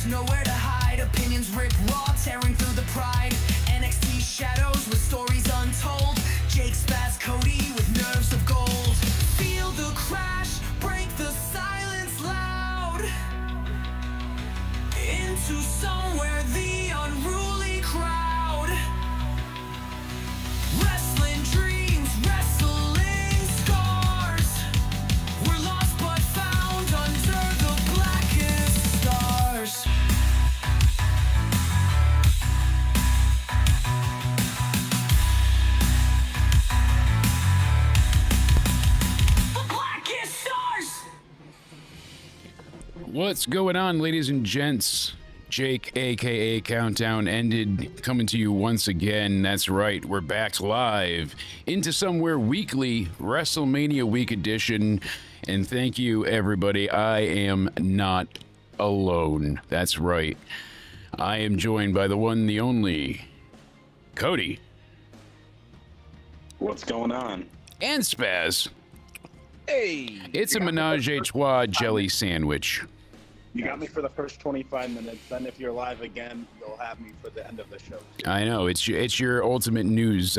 nowhere to hide. Opinions rip raw, tearing through the pride. NXT shadows with stories untold. Jake Spaz Cody with nerves of gold. Feel the crash, break the silence loud. Into somewhere the unruly crowd. Wrestling dreams, wrestling scars. We're lost but found under the blackest stars. The blackest stars! What's going on, ladies and gents? Jake, aka Countdown Ended, coming to you once again. That's right, we're back live into Somewhere Weekly, WrestleMania Week edition. And thank you, everybody. I am not alone. That's right. I am joined by the one, the only, Cody. What's going on? And Spaz. Hey! It's a menage a trois jelly sandwich. You got me for the first 25 minutes. Then if you're live again, you'll have me for the end of the show. I know, it's your ultimate news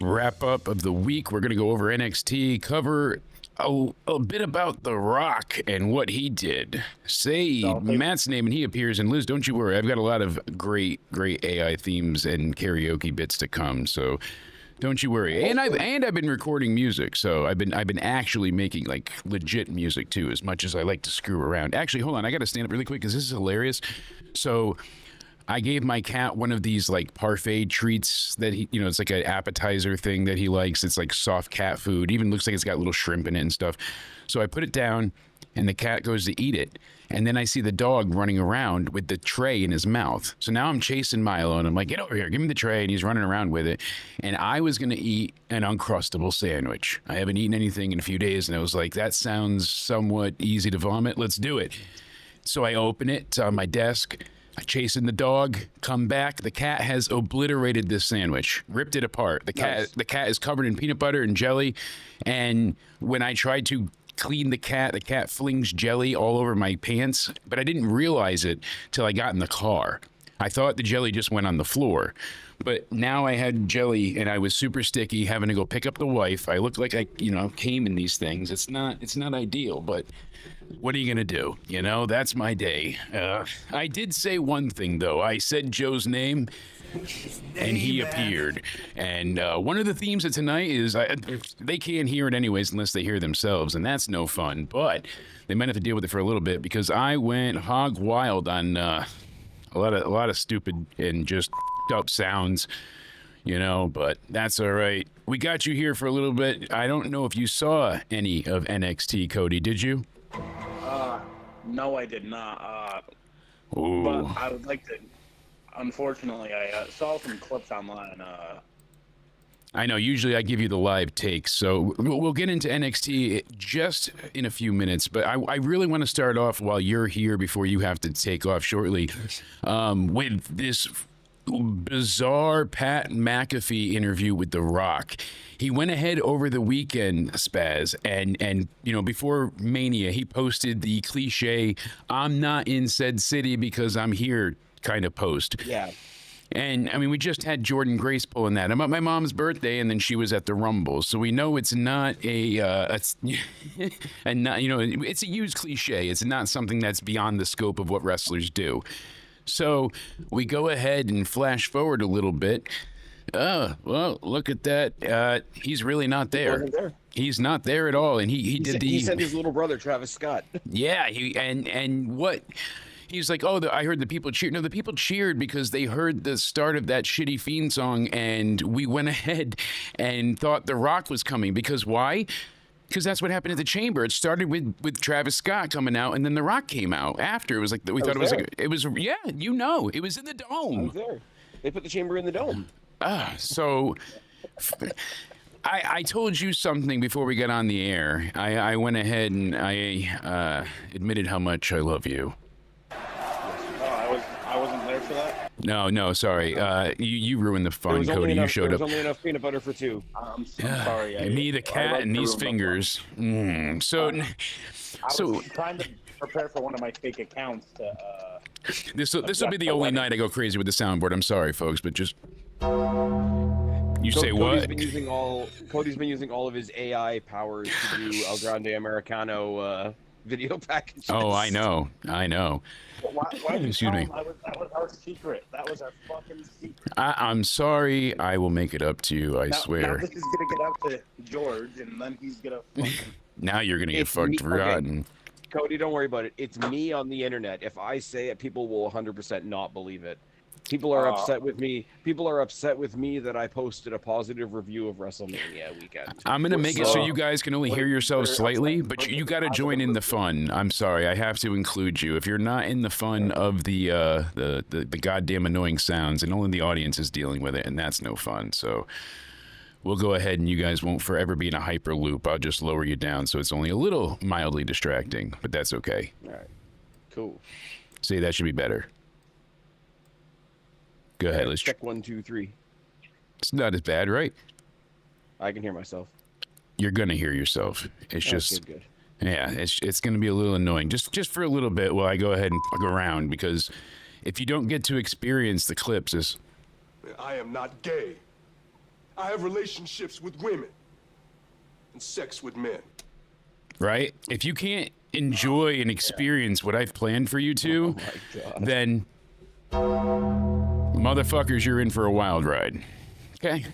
wrap up of the week. We're going to go over NXT, cover a bit about The Rock and what he did. Say Matt's name and he appears. And Liz, don't you worry, I've got a lot of great AI themes and karaoke bits to come. So don't you worry. And I've been recording music, so I've been actually making like legit music too, as much as I like to screw around. Actually, hold on, I got to stand up really quick because this is hilarious. So I gave my cat one of these like parfait treats that he, it's like an appetizer thing that he likes. It's like soft cat food. Even looks like it's got little shrimp in it and stuff. So I put it down and the cat goes to eat it. And then I see the dog running around with the tray in his mouth. So now I'm chasing Milo and I'm like, get over here, give me the tray. And he's running around with it. And I was going to eat an Uncrustable sandwich. I haven't eaten anything in a few days. And I was like, that sounds somewhat easy to vomit. Let's do it. So I open it, it's on my desk. I chasing the dog, come back. The cat has obliterated this sandwich, ripped it apart. The cat is covered in peanut butter and jelly. And when I tried to clean the cat flings jelly all over my pants, but I didn't realize it till I got in the car. I thought the jelly just went on the floor, but now I had jelly and I was super sticky, having to go pick up the wife. I looked like I came in these things. It's not ideal, but what are you gonna do? That's my day. I did say one thing though. I said Joe's name and he appeared. And one of the themes of tonight is they can't hear it anyways unless they hear themselves, and that's no fun. But they might have to deal with it for a little bit because I went hog wild on a lot of stupid and just up sounds, but that's all right. We got you here for a little bit. I don't know if you saw any of NXT, Cody. Did you? No, I did not. Ooh. But I would like to. Unfortunately, I saw some clips online. I know, usually I give you the live takes, so we'll get into NXT just in a few minutes, but I really want to start off while you're here before you have to take off shortly with this bizarre Pat McAfee interview with The Rock. He went ahead over the weekend, Spaz, and before Mania, he posted the cliche, "I'm not in said city because I'm here" kind of post. Yeah. And I mean, we just had Jordan Grace pulling that about my mom's birthday, and then she was at the Rumble, so we know it's not it's a used cliche. It's not something that's beyond the scope of what wrestlers do. So we go ahead and flash forward a little bit. Oh, well, look at that. He's really not there. He wasn't there. He's not there at all, and he sent his little brother Travis Scott. Yeah, and what. He's like, I heard the people cheer. No, the people cheered because they heard the start of that shitty Fiend song, and we went ahead and thought The Rock was coming. Because why? Because that's what happened at the Chamber. It started with Travis Scott coming out, and then The Rock came out after. It was like we thought it was like it was it was in the dome. I was there. They put the Chamber in the dome. So I told you something before we got on the air. I went ahead and I admitted how much I love you. I wasn't there for that. No, sorry. You ruined the fun, Cody. You showed up. There was only enough peanut butter for two. I'm sorry. Me, the cat, and these fingers. So I was trying to prepare for one of my fake accounts to. This will be the only night I go crazy with the soundboard. I'm sorry, folks, but just you say what? Cody's been using all of his AI powers to do El Grande Americano video packages. Oh, I know. Why Excuse me. That was our secret. That was our fucking secret. I'm sorry. I will make it up to you. I Now swear. this is gonna get out to George, and then he's gonna fucking. Now you're gonna get It's fucked me- forgotten. Cody, don't worry about it. It's me on the internet. If I say it, people will 100% not believe it. People are upset with me. People are upset with me that I posted a positive review of WrestleMania weekend. I'm gonna make it so you guys can only hear yourselves slightly, but you got to join in the fun. I'm sorry, I have to include you. If you're not in the fun of the goddamn annoying sounds, and only the audience is dealing with it, and that's no fun. So we'll go ahead, and you guys won't forever be in a hyper loop. I'll just lower you down so it's only a little mildly distracting, but that's okay. All right. Cool. See, that should be better. Go ahead. Let's check 1, 2, 3. It's not as bad, right? I can hear myself. You're gonna hear yourself. It's just, good. yeah, it's gonna be a little annoying. Just for a little bit while I go ahead and fuck around, because if you don't get to experience the clips, I am not gay. I have relationships with women and sex with men. right? If you can't enjoy and experience what I've planned for you two, then motherfuckers, you're in for a wild ride. Okay,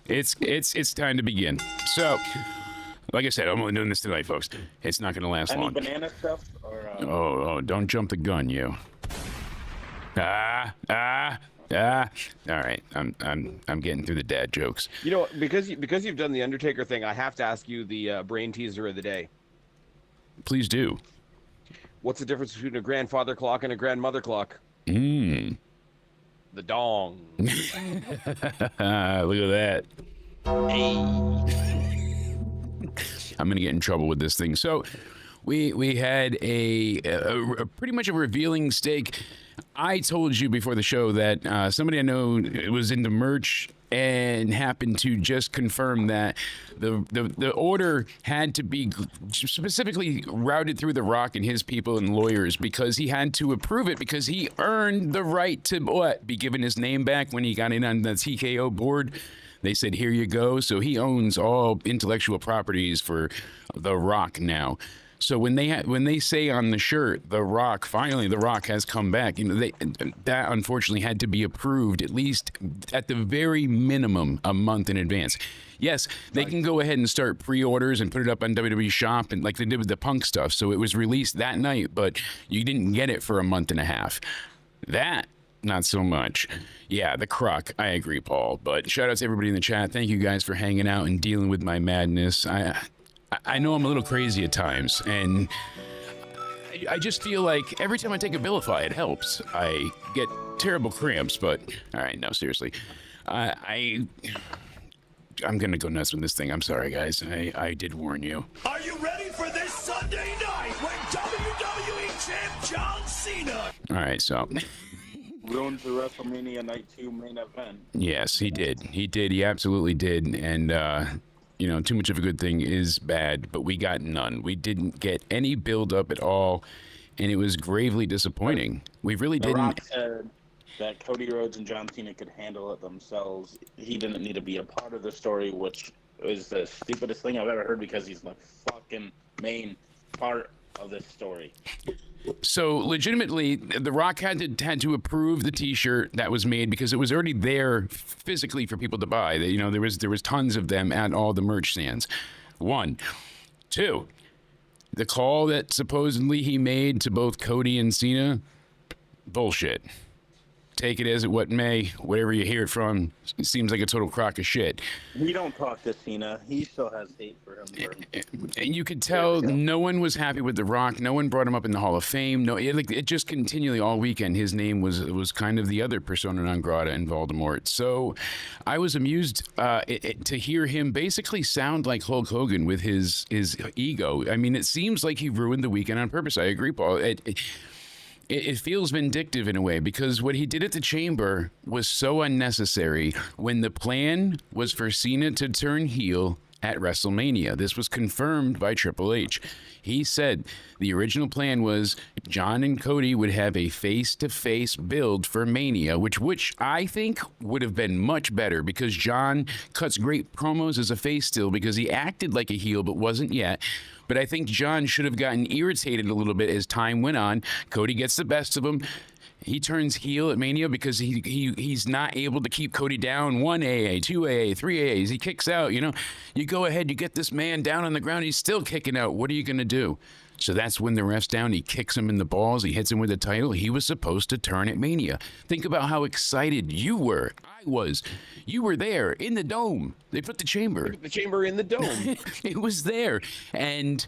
it's time to begin. So, like I said, I'm only doing this tonight, folks. It's not going to last Any long. banana stuff? Or, Oh, don't jump the gun, you. All right, I'm getting through the dad jokes. You know, because you've done the Undertaker thing, I have to ask you the brain teaser of the day. Please do. What's the difference between a grandfather clock and a grandmother clock? The dong. Look at that. I'm gonna get in trouble with this thing. So, we had a pretty much a revealing stake. I told you before the show that somebody I know was into merch and happened to just confirm that the order had to be specifically routed through The Rock and his people and lawyers, because he had to approve it, because he earned the right to be given his name back when he got in on the TKO board. They said, here you go. So he owns all intellectual properties for The Rock now. So when they say on the shirt, The Rock, finally The Rock has come back, you know, that unfortunately had to be approved at least at the very minimum a month in advance. Yes, they can go ahead and start pre-orders and put it up on WWE Shop, and like they did with the Punk stuff. So it was released that night, but you didn't get it for a month and a half. That, not so much. Yeah, the crock. I agree, Paul. But shout out to everybody in the chat. Thank you guys for hanging out and dealing with my madness. I know I'm a little crazy at times, and I just feel like every time I take Abilify, it helps. I get terrible cramps, but all right, no, seriously. I'm gonna go nuts with this thing. I'm sorry, guys. I did warn you. Are you ready for this Sunday night when WWE Champ John Cena? All right, so. ruined the WrestleMania Night 2 main event. Yes, he did. He did. He absolutely did. And, you know, too much of a good thing is bad, but we got none. We didn't get any build up at all, and it was gravely disappointing. We really The didn't. Rock said that Cody Rhodes and John Cena could handle it themselves. He didn't need to be a part of the story, which is the stupidest thing I've ever heard, because he's the fucking main part of this story. So legitimately, The Rock had to approve the T-shirt that was made, because it was already there physically for people to buy. You know, there was tons of them at all the merch stands. 1, 2, the call that supposedly he made to both Cody and Cena, bullshit. Take it as it what may, whatever you hear it from, it seems like a total crock of shit. We don't talk to Cena. He still has hate for him. And you could tell no one was happy with The Rock. No one brought him up in the Hall of Fame. No, it just continually all weekend, his name was kind of the other persona non grata in Voldemort. So I was amused to hear him basically sound like Hulk Hogan with his ego. I mean, it seems like he ruined the weekend on purpose. I agree, Paul. It feels vindictive in a way, because what he did at the Chamber was so unnecessary when the plan was for Cena to turn heel at WrestleMania. This was confirmed by Triple H. He said the original plan was John and Cody would have a face-to-face build for Mania, which I think would have been much better because John cuts great promos as a face still because he acted like a heel but wasn't yet. But I think John should have gotten irritated a little bit as time went on. Cody gets the best of him. He turns heel at Mania because he's not able to keep Cody down. 1 AA, 2 AA, 3 AAs. He kicks out, You go ahead, you get this man down on the ground. He's still kicking out. What are you going to do? So that's when the ref's down. He kicks him in the balls. He hits him with the title. He was supposed to turn at Mania. Think about how excited you were. I was. You were there in the dome. They put the chamber. The chamber in the dome. It was there. And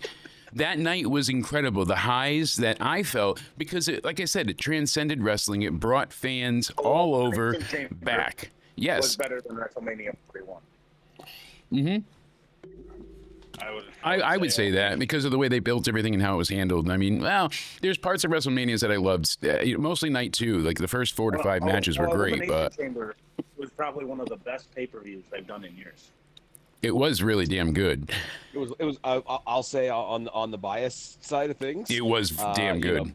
that night was incredible. The highs that I felt, because like I said, it transcended wrestling. It brought fans all over back. Yes. Was better than WrestleMania 41. Mm-hmm. I would say that because of the way they built everything and how it was handled. I mean, well, there's parts of WrestleManias that I loved. Mostly night 2. Like the first 4 to 5 matches were great, but Chamber was probably one of the best pay-per-views they've done in years. it was really damn good. It was. I'll say on the bias side of things, It was damn good.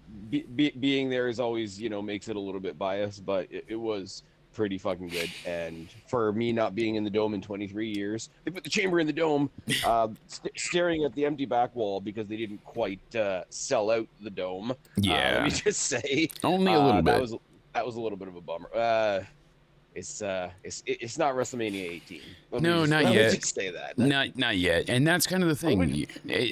Being there is always makes it a little bit biased, but it was pretty fucking good. And for me not being in the dome in 23 years, they put the chamber in the dome, staring at the empty back wall because they didn't quite sell out the dome. Yeah. Let me just say, Only a little bit. That was a little bit of a bummer. It's not WrestleMania 18. Not let me yet. just say that. Not yet, and that's kind of the thing.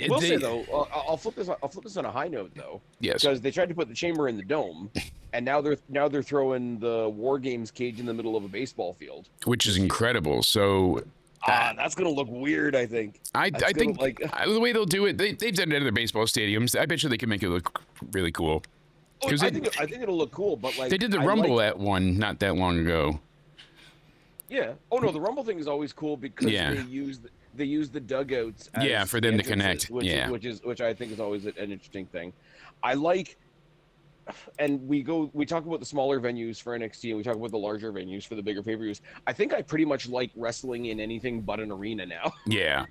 We'll say though, I'll flip this on a high note though. Yes. Because they tried to put the chamber in the dome, and now they're throwing the War Games cage in the middle of a baseball field, which is incredible. So that's gonna look weird. I think. I think the way they'll do it, they've done it at other baseball stadiums. I bet you they can make it look really cool. I think it'll look cool, but they did the Rumble at one not that long ago. Yeah. Oh no, the Rumble thing is always cool because they use the dugouts. As for them to connect. Which I think is always an interesting thing. I like, and we talk about the smaller venues for NXT, and we talk about the larger venues for the bigger pay-per-views. I think I pretty much like wrestling in anything but an arena now. Yeah.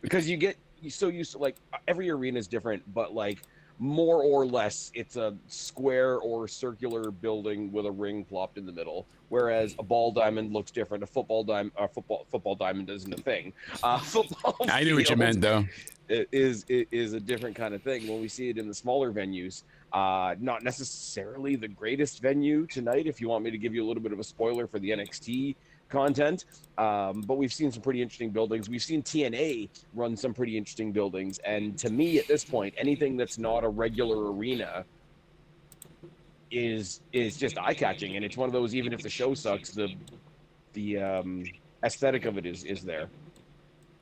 Because you get so used to every arena is different, but more or less it's a square or circular building with a ring plopped in the middle, whereas a ball diamond looks different. A football diamond isn't a thing. Football I knew what you meant though. It is a different kind of thing. When we see it in the smaller venues, not necessarily the greatest venue tonight, if you want me to give you a little bit of a spoiler for the NXT content, but we've seen some pretty interesting buildings. We've seen TNA run some pretty interesting buildings, and to me at this point, anything that's not a regular arena is just eye-catching, and it's one of those, even if the show sucks, the aesthetic of it is there.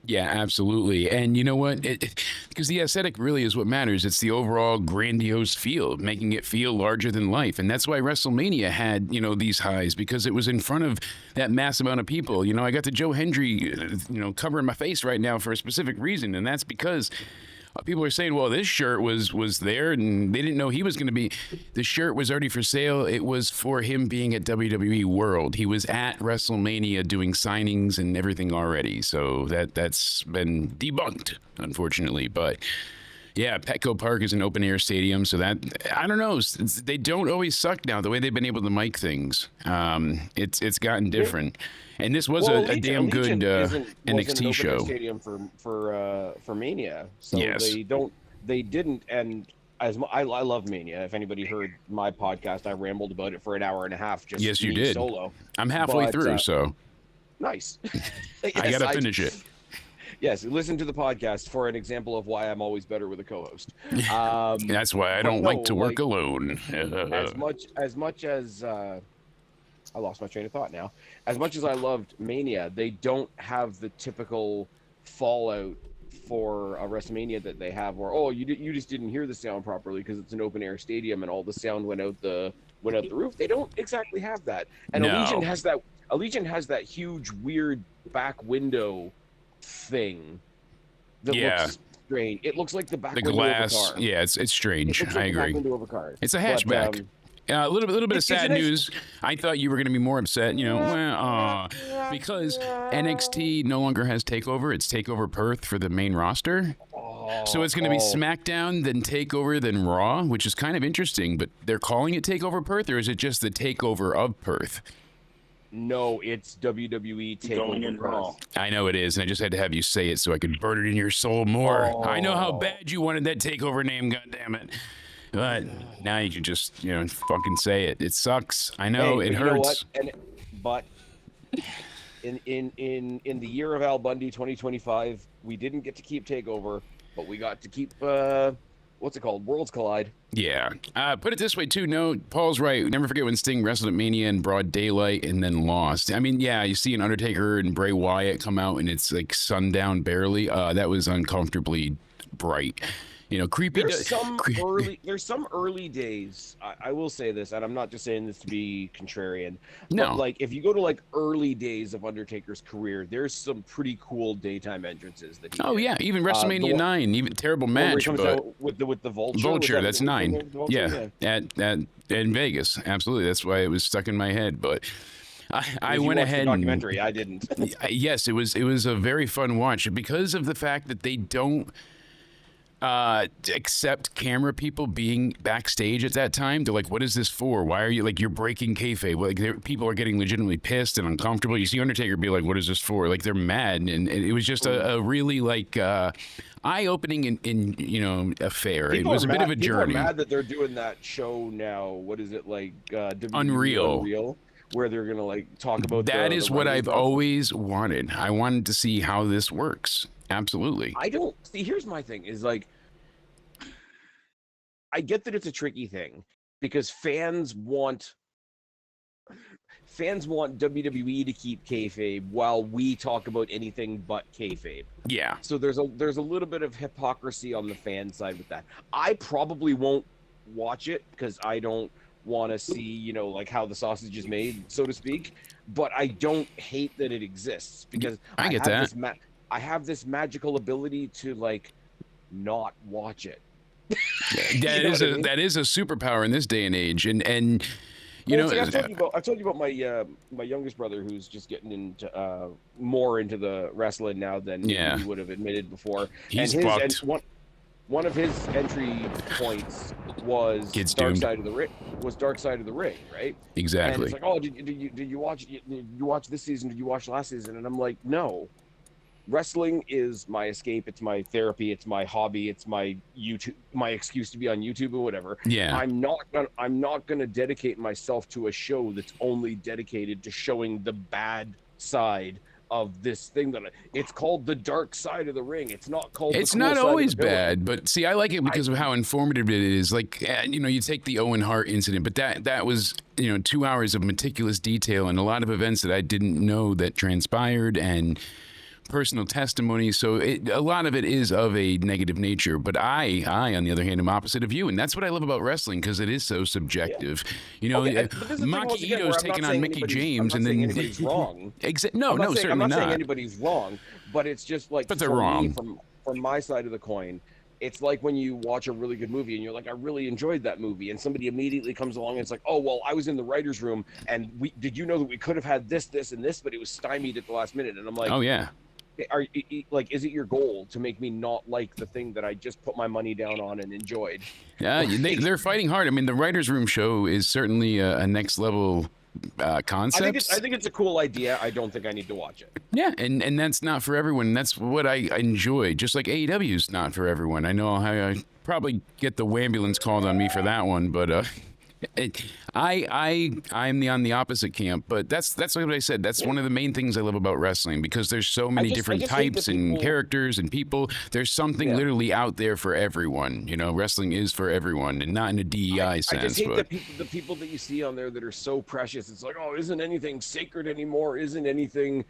Yeah, absolutely. And you know what? Because the aesthetic really is what matters. It's the overall grandiose feel, making it feel larger than life. And that's why WrestleMania had, these highs, because it was in front of that mass amount of people. I got the Joe Hendry, covering my face right now for a specific reason. And that's because people are saying, well, this shirt was there and they didn't know he was going to be. The shirt was already for sale. It was for him being at WWE World. He was at WrestleMania doing signings and everything already. So that's been debunked, unfortunately. But yeah, Petco Park is an open air stadium. So that, I don't know. They don't always suck now, the way they've been able to mic things. It's gotten different. And this was a damn good NXT show. Stadium for Mania, so yes. They didn't. And I love Mania. If anybody heard my podcast, I rambled about it for an hour and a half. Just yes, you did. Solo. I'm halfway through, so nice. I gotta finish it. Yes, listen to the podcast for an example of why I'm always better with a co-host. That's why I don't like to work alone. as much as I lost my train of thought now. As much as I loved Mania, they don't have the typical fallout for a WrestleMania that they have, where you just didn't hear the sound properly because it's an open air stadium and all the sound went out the roof. They don't exactly have that. And no. Allegiant has that huge weird back window thing that looks strange. It looks like the back window glass, of a car. Yeah, it's strange. It looks like I agree. The back window of a car. It's a hatchback. A little bit of sad news. I thought you were going to be more upset. because NXT no longer has Takeover. It's Takeover Perth for the main roster. So it's going to be SmackDown, then Takeover, then Raw, which is kind of interesting. But they're calling it Takeover Perth, or is it just the Takeover of Perth? No, it's WWE Going in Takeover Raw. Perth. I know it is, and I just had to have you say it so I could burn it in your soul more. I know how Oh. bad you wanted that Takeover name, goddammit. But now you can just, fucking say it. It sucks. I know, Hey, it but you know what? hurts. But in the year of Al Bundy 2025, we didn't get to keep Takeover, but we got to keep what's it called? Worlds Collide. Yeah. Put it this way, too. No, Paul's right. Never forget when Sting wrestled at Mania in broad daylight and then lost. I mean, yeah, you see an Undertaker and Bray Wyatt come out and it's like sundown barely. That was uncomfortably bright. Creepy. There's some early days. I will say this, and I'm not just saying this to be contrarian. No. But like if you go to like early days of Undertaker's career, there's some pretty cool daytime entrances that he Oh did. yeah, even WrestleMania 9, even terrible Where he match, comes but out with the vulture. Vulture, Was that's that- 9. the Vulture? Yeah, at in Vegas, absolutely. That's why it was stuck in my head. But I Did you went watch the ahead and documentary. I didn't. yes, it was a very fun watch because of the fact that they don't accept camera people being backstage at that time. They're like, what is this for? Why are you you're breaking kayfabe? People are getting legitimately pissed and uncomfortable. You see Undertaker be like, what is this for? Like they're mad. And it was just a really eye-opening in affair. It was a bit of a journey. People are mad that they're doing that show now. What is it like? WWE Unreal. Where they're gonna talk about That the is what writing I've stuff. always wanted. I wanted to see how this works. Absolutely. I don't see. Here's my thing: is I get that it's a tricky thing because fans want WWE to keep kayfabe while we talk about anything but kayfabe. Yeah. So there's a little bit of hypocrisy on the fan side with that. I probably won't watch it because I don't want to see how the sausage is made, so to speak. But I don't hate that it exists because I get have that. I have this magical ability to not watch it. That is a superpower in this day and age, and See, I've told you about my youngest brother who's just getting into more into the wrestling now than Yeah. he would have admitted before. He's and fucked. one of his entry points was Gets Dark doomed. Side of the Ring. Was Dark Side of the Ring, right? Exactly. And it's like, oh, did you watch this season? Did you watch last season? And I'm like, no. Wrestling is my escape. It's my therapy. It's my hobby. It's my excuse to be on YouTube or whatever. Yeah. I'm not gonna dedicate myself to a show that's only dedicated to showing the bad side of this thing it's called the dark side of the ring. It's not called. It's the cool not side of always the pillar. bad, but see, I like it because of how informative it is. You take the Owen Hart incident, but that was 2 hours of meticulous detail and a lot of events that I didn't know that transpired and personal testimony. So a lot of it is of a negative nature, but I on the other hand am opposite of you, and that's what I love about wrestling because it is so subjective. Okay, but this is the thing, once Maki again, where Ito's I'm not taking on saying Mickey anybody's- James, I'm and not saying then anybody's wrong. No, I'm not saying, certainly I'm not not. saying anybody's wrong, but it's just But they're for me, wrong. from my side of the coin. It's like when you watch a really good movie and you're like, I really enjoyed that movie, and somebody immediately comes along and it's like, oh well, I was in the writers' room and did you know that we could have had this, this, and this, but it was stymied at the last minute, and I'm like, Oh yeah. is it your goal to make me not like the thing that I just put my money down on and enjoyed? Yeah, they're fighting hard. I mean, the writers' room show is certainly a next level concept. I think it's a cool idea. I don't think I need to watch it. Yeah, and that's not for everyone. That's what I enjoy. Just like AEW's not for everyone. I know how I probably get the ambulance called on me for that one, but I'm on the opposite camp. But that's like what I said. That's one of the main things I love about wrestling because there's so many different just hate types that and people- characters and people. There's something literally out there for everyone. Wrestling is for everyone, and not in a DEI sense. I just hate but the people that you see on there that are so precious. It's like, oh, isn't anything sacred anymore? Isn't anything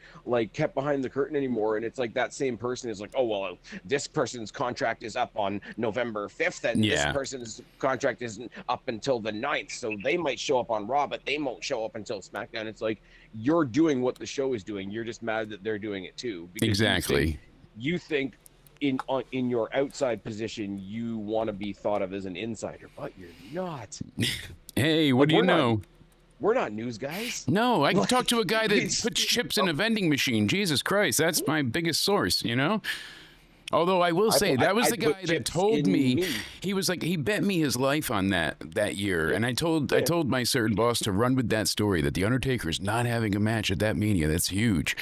kept behind the curtain anymore? And it's like that same person is like, oh well, this person's contract is up on November 5th, and this person's contract isn't up until the 9th, so they might show up on Raw, but they won't show up until SmackDown. It's like you're doing what the show is doing. You're just mad that they're doing it too. Because exactly. You think in your outside position you want to be thought of as an insider, but you're not. Hey, what do you know? We're not news guys. No, I can talk to a guy that it's- puts chips in a vending machine. Jesus Christ, that's my biggest source, you know? Although I will say, that was the put guy that chips told in me, he was like, he bet me his life on that year. And I told my certain boss to run with that story, that The Undertaker is not having a match at that Mania. That's huge.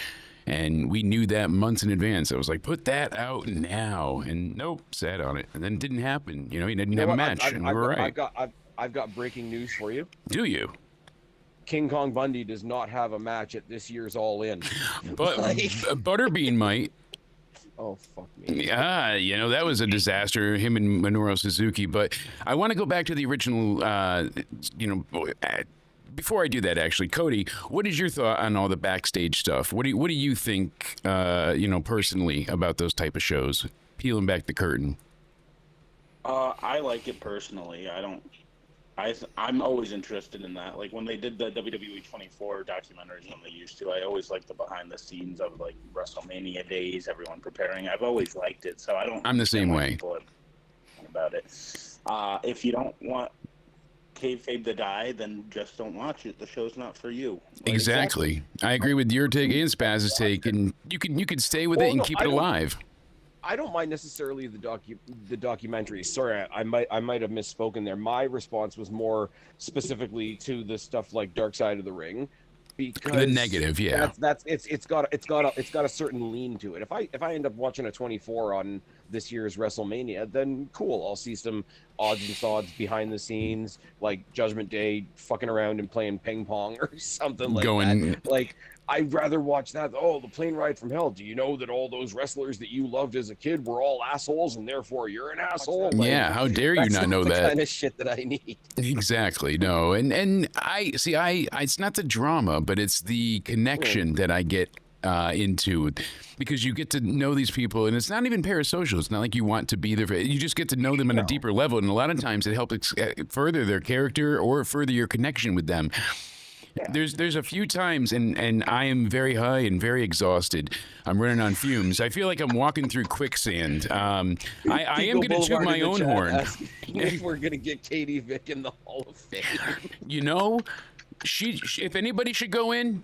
And we knew that months in advance. I was like, put that out now. And nope, sat on it. And then it didn't happen. You know, he didn't have a match. And we were right. I've got breaking news for you. Do you? King Kong Bundy does not have a match at this year's All In. But Butterbean might. Oh, fuck me. Yeah, you know, that was a disaster, him and Minoru Suzuki. But I want to go back to the original, before I do that, actually, Cody, what is your thought on all the backstage stuff? What do you think, personally about those type of shows? Peeling back the curtain. I like it personally. I'm always interested in that. Like when they did the WWE 24 documentaries when they used to, I always liked the behind the scenes of like WrestleMania days, everyone preparing. I've always liked it, so I don't. I'm the same way. People about it. If you don't want kayfabe to die, then just don't watch it. The show's not for you. Like, Exactly. I agree with your take and Spaz's take, and you can stay with it and keep it alive. I don't mind necessarily the documentary. Sorry, I might have misspoken there. My response was more specifically to the stuff like Dark Side of the Ring, because The negative, yeah. It's got a certain lean to it. If I end up watching a 24 on this year's WrestleMania, then cool. I'll see some odds and sods behind the scenes, like Judgment Day fucking around and playing ping pong or something like that. Like, I'd rather watch that. Oh, the plane ride from hell. Do you know that all those wrestlers that you loved as a kid were all assholes, and therefore you're an asshole? Like, Yeah, how dare you not know the that? kind of shit that I need. Exactly. No, and I see. It's not the drama, but it's the connection that I get into, because you get to know these people, and it's not even parasocial. It's not like you want to be there. You just get to know them on a deeper level, and a lot of times it helps further their character or further your connection with them. Yeah. There's a few times, and I am very high and very exhausted. I'm running on fumes. I feel like I'm walking through quicksand. I am going to toot my own horn. If we're going to get Katie Vick in the Hall of Fame. You know, she if anybody should go in,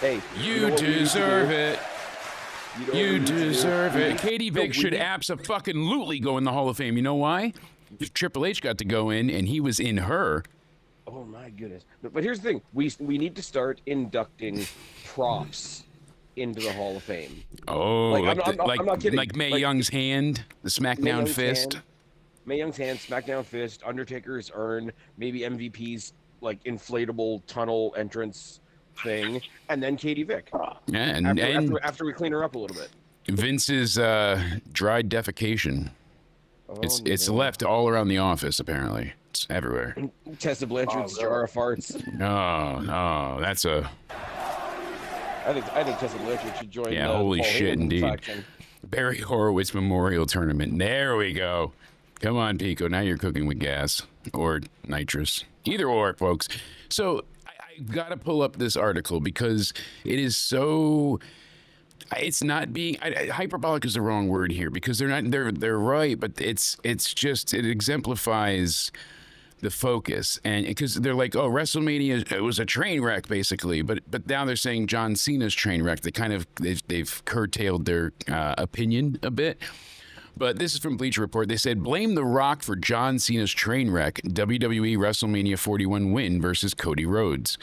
hey, you deserve it. You deserve it. Katie Vick should abso-fucking-lutely go in the Hall of Fame. You know why? Triple H got to go in, and he was in her. Oh my goodness! But here's the thing: we need to start inducting props into the Hall of Fame. Oh, I'm not kidding. Like Mae Young's hand, the SmackDown fist. Mae Young's hand, SmackDown fist, Undertaker's urn, maybe MVP's like inflatable tunnel entrance thing, and then Katie Vick. Yeah, after we clean her up a little bit. Vince's dried defecation. Oh, it's left all around the office, apparently. It's everywhere. Tessa Blanchard's jar of farts. No, that's a... I think Tessa Blanchard should join. Yeah, holy Paul shit, Heyman indeed. faction. Barry Horowitz Memorial Tournament. There we go. Come on, Pico. Now you're cooking with gas or nitrous. Either or, folks. So I got to pull up this article because it is so... It's not being hyperbolic is the wrong word here, because they're right, but it exemplifies the focus, and because they're like, oh, WrestleMania, it was a train wreck basically, but now they're saying John Cena's train wreck. They've curtailed their opinion a bit. But this is from Bleacher Report. They said, blame The Rock for John Cena's train wreck WWE WrestleMania 41 win versus Cody Rhodes.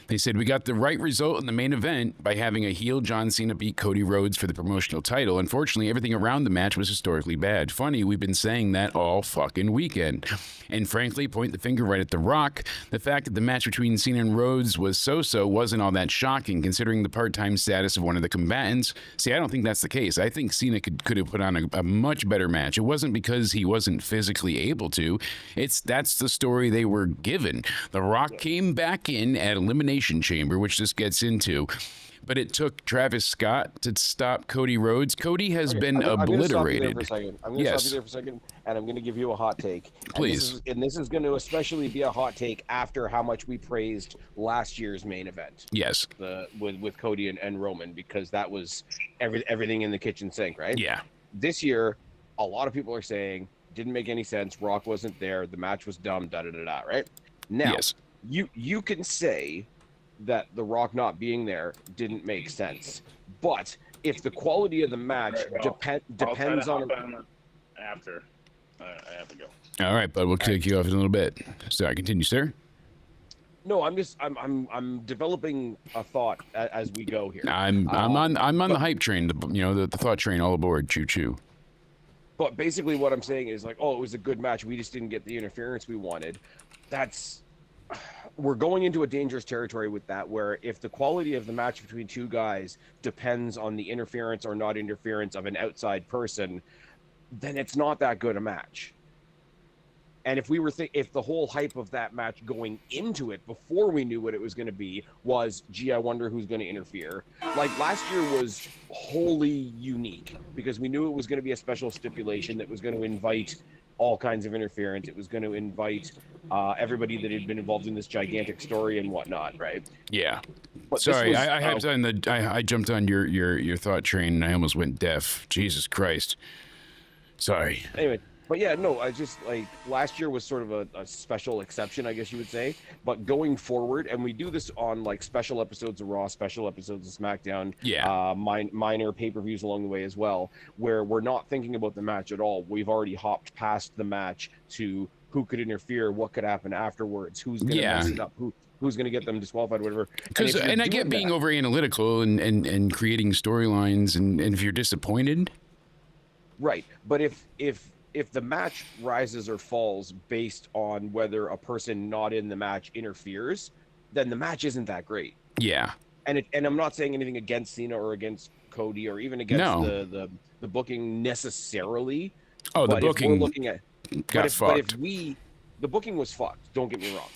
They said, we got the right result in the main event by having a heel John Cena beat Cody Rhodes for the promotional title. Unfortunately, everything around the match was historically bad. Funny, we've been saying that all fucking weekend. And frankly, point the finger right at The Rock. The fact that the match between Cena and Rhodes was so-so wasn't all that shocking, considering the part-time status of one of the combatants. See, I don't think that's the case. I think Cena could have put on a much better match. It wasn't because he wasn't physically able to. That's the story they were given. The Rock came back in at Elimination Chamber, which this gets into, but it took Travis Scott to stop Cody Rhodes. Cody has been obliterated. I'm going to stop you there for a second, and I'm going to give you a hot take. Please. And this is going to especially be a hot take after how much we praised last year's main event. Yes. With Cody and Roman, because that was everything in the kitchen sink, right? Yeah. This year, a lot of people are saying didn't make any sense. Rock wasn't there. The match was dumb. Right? Now, Yes. you can say that The Rock not being there didn't make sense, but if the quality of the match Right, well, depends I'll on try to hop on after. I have to go. All right, but we'll take you off in a little bit. Sorry, continue, sir. No, I'm developing a thought as we go here. I'm on the hype train, the thought train, all aboard. Choo choo. But basically, what I'm saying is like, oh, it was a good match. We just didn't get the interference we wanted. We're going into a dangerous territory with that, where if the quality of the match between two guys depends on the interference or not interference of an outside person, then it's not that good a match. And if if the whole hype of that match going into it before we knew what it was going to be was, gee, I wonder who's going to interfere. Like last year was wholly unique because we knew it was going to be a special stipulation that was going to invite all kinds of interference. It was going to invite everybody that had been involved in this gigantic story and whatnot, right? Yeah. But Sorry, I jumped on your thought train and I almost went deaf. Jesus Christ. Sorry. Anyway. But yeah, no, I just like last year was sort of a special exception, I guess you would say. But going forward, and we do this on like special episodes of Raw, special episodes of SmackDown, minor pay-per-views along the way as well, where we're not thinking about the match at all. We've already hopped past the match to who could interfere, what could happen afterwards, who's going to mess it up, who's going to get them disqualified, whatever. And I get being over analytical and creating storylines, and if you're disappointed, right? But if the match rises or falls based on whether a person not in the match interferes, then the match isn't that great. Yeah. And I'm not saying anything against Cena or against Cody or even against the booking necessarily. Oh, the booking if we're looking at fucked. But if the booking was fucked, don't get me wrong.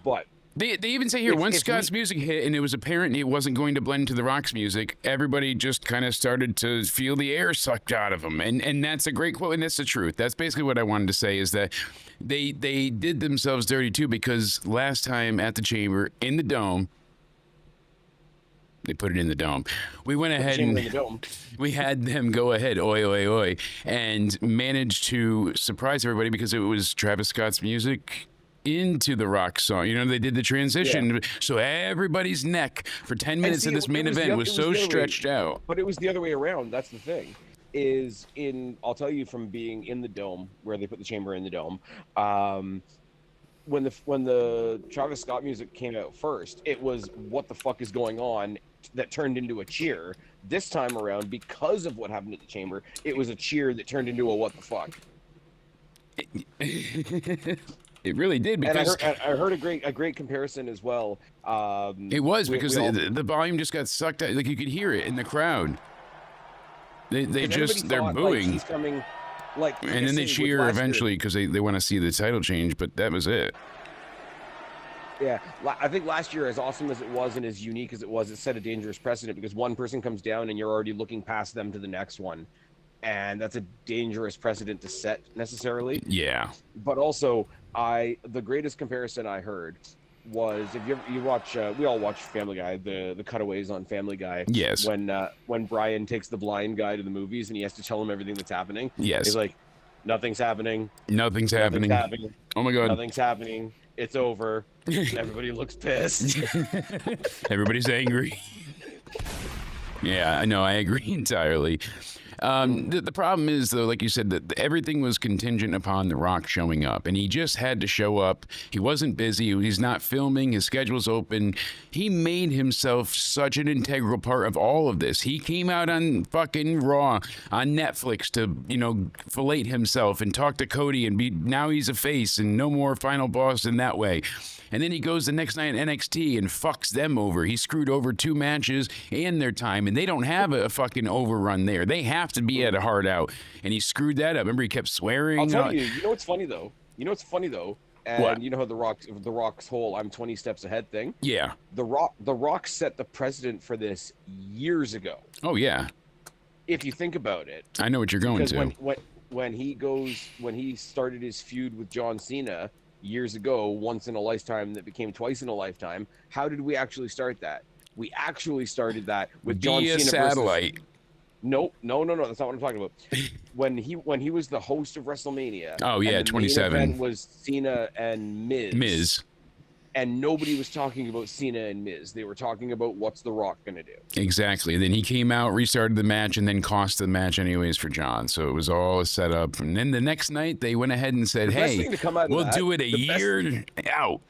But They even say here, once Scott's music hit and it was apparent it wasn't going to blend to The Rock's music, everybody just kind of started to feel the air sucked out of them. And that's a great quote, and that's the truth. That's basically what I wanted to say, is that they did themselves dirty too, because last time at the Chamber, in the Dome, they put it in the Dome. We went ahead and we had them go ahead, oi, oi, oi, and managed to surprise everybody because it was Travis Scott's music into the Rock song. You know, they did the transition. So everybody's neck for 10 minutes of this main event was so stretched out. But it was the other way around. That's the thing. I'll tell you from being in the Dome, where they put the Chamber in the Dome, when the Travis Scott music came out first, it was what the fuck is going on that turned into a cheer. This time around, because of what happened at the Chamber, it was a cheer that turned into a what the fuck. It really did, because and I heard a great comparison as well. It was because the volume just got sucked out. Like, you could hear it in the crowd. They're booing. He's coming, and then they cheer eventually because they want to see the title change, but that was it. Yeah, I think last year, as awesome as it was and as unique as it was, it set a dangerous precedent because one person comes down and you're already looking past them to the next one. And that's a dangerous precedent to set necessarily. Yeah. But also, the greatest comparison I heard was, if you watch, we all watch Family Guy, the cutaways on Family Guy. Yes. When Brian takes the blind guy to the movies and he has to tell him everything that's happening. Yes. He's like, nothing's happening. Nothing's happening. Oh my God. Nothing's happening. It's over. Everybody looks pissed. Everybody's angry. Yeah, I know. I agree entirely. The problem is, though, like you said, that everything was contingent upon The Rock showing up, and he just had to show up. He wasn't busy. He's not filming. His schedule's open. He made himself such an integral part of all of this. He came out on fucking Raw on Netflix to, fillet himself and talk to Cody and now he's a face and no more final boss in that way. And then he goes the next night at NXT and fucks them over. He screwed over 2 matches and their time, and they don't have a fucking overrun there. They have to be at a hard out, and he screwed that up. Remember, he kept swearing. I'll tell you. You know what's funny though? And what? You know how the Rock's whole "I'm 20 steps ahead" thing. Yeah. The Rock set the precedent for this years ago. Oh yeah. If you think about it, I know what you're going to. When he started his feud with John Cena years ago, once in a lifetime that became twice in a lifetime. How did we actually start that? We actually started that with John Cena satellite. No. That's not what I'm talking about. When he was the host of WrestleMania. Oh yeah, 27. And was Cena and Miz. and nobody was talking about Cena and Miz. They were talking about what's The Rock gonna do. Exactly. Then he came out, restarted the match, and then cost the match anyways for John. So it was all a setup. And then the next night, they went ahead and said, The best hey, thing to come out of we'll that- do it a the best- year out.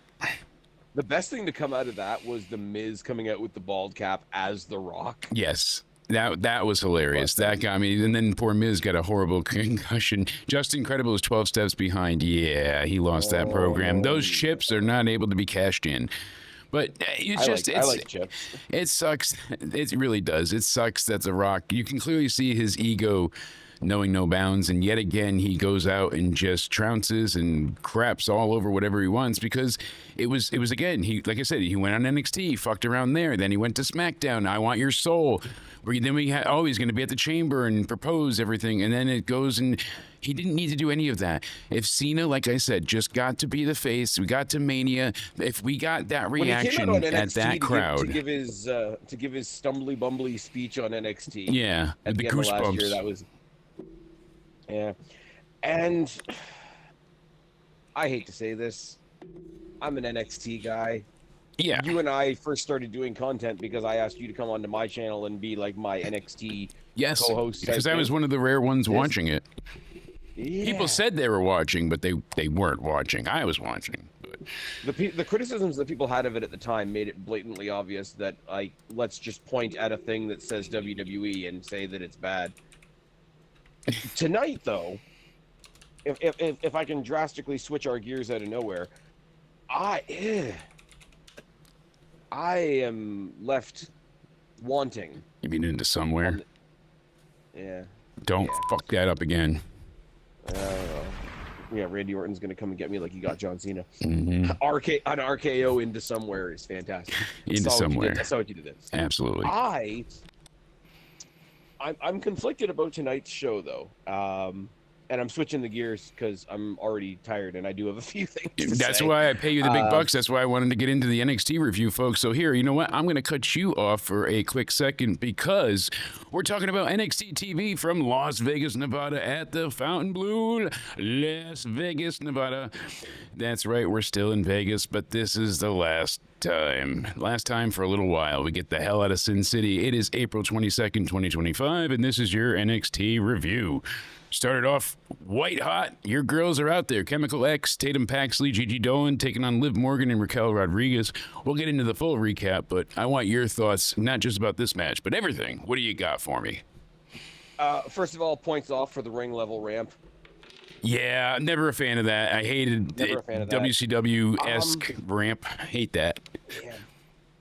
The best thing to come out of that was the Miz coming out with the bald cap as The Rock. Yes. That was hilarious. That got me. And then poor Miz got a horrible concussion. Justin Credible was 12 steps behind. Yeah, he lost that program. Those chips are not able to be cashed in. But it's I like chips. it sucks. It really does. It sucks that The Rock, you can clearly see his ego knowing no bounds, and yet again he goes out and just trounces and craps all over whatever he wants, because it was again, he, like I said, he went on NXT, fucked around there, then he went to SmackDown, I Want Your Soul, then we had, oh, he's going to be at the Chamber and propose everything, and then it goes, and he didn't need to do any of that. If Cena, like I said, just got to be the face, we got to Mania, if we got that When he came reaction out on at NXT that crowd, to give his stumbly bumbly speech on NXT. yeah, At the the end of last year, goosebumps. that was. Yeah, and I hate to say this, I'm an NXT guy. Yeah. You and I first started doing content because I asked you to come onto my channel and be like my NXT Yes, co-host. because I was one of the rare ones watching it. Yeah. People said they were watching, but they weren't watching. I was watching. But The criticisms that people had of it at the time made it blatantly obvious that, like, let's just point at a thing that says WWE and say that it's bad. Tonight, though, if I can drastically switch our gears out of nowhere, I am left wanting. you mean into somewhere? Yeah. Don't fuck that up again. Yeah, Randy Orton's gonna come and get me like he got John Cena. Mm-hmm. An RKO into somewhere is fantastic. Into Saw what you did. somewhere. I saw what you did. Absolutely. I'm conflicted about tonight's show though, and I'm switching the gears because I'm already tired and I do have a few things to That's say. why I pay you the big bucks. That's why I wanted to get into the NXT review, folks. So here, you know what? I'm going to cut you off for a quick second because we're talking about NXT TV from Las Vegas, Nevada at the Fontainebleau, Las Vegas, Nevada. That's right. We're still in Vegas, but this is the last time for a little while. We get the hell out of Sin City. It is April 22nd, 2025, and this is your NXT review. Started off white hot. Your girls are out there. Chemical X, Tatum Paxley, Gigi Dolan taking on Liv Morgan and Raquel Rodriguez. We'll get into the full recap, but I want your thoughts, not just about this match, but everything. What do you got for me? First of all, points off for the ring level ramp. Yeah, I'm never a fan of that. I hated Never a fan of that. WCW-esque ramp. Hate that. Yeah.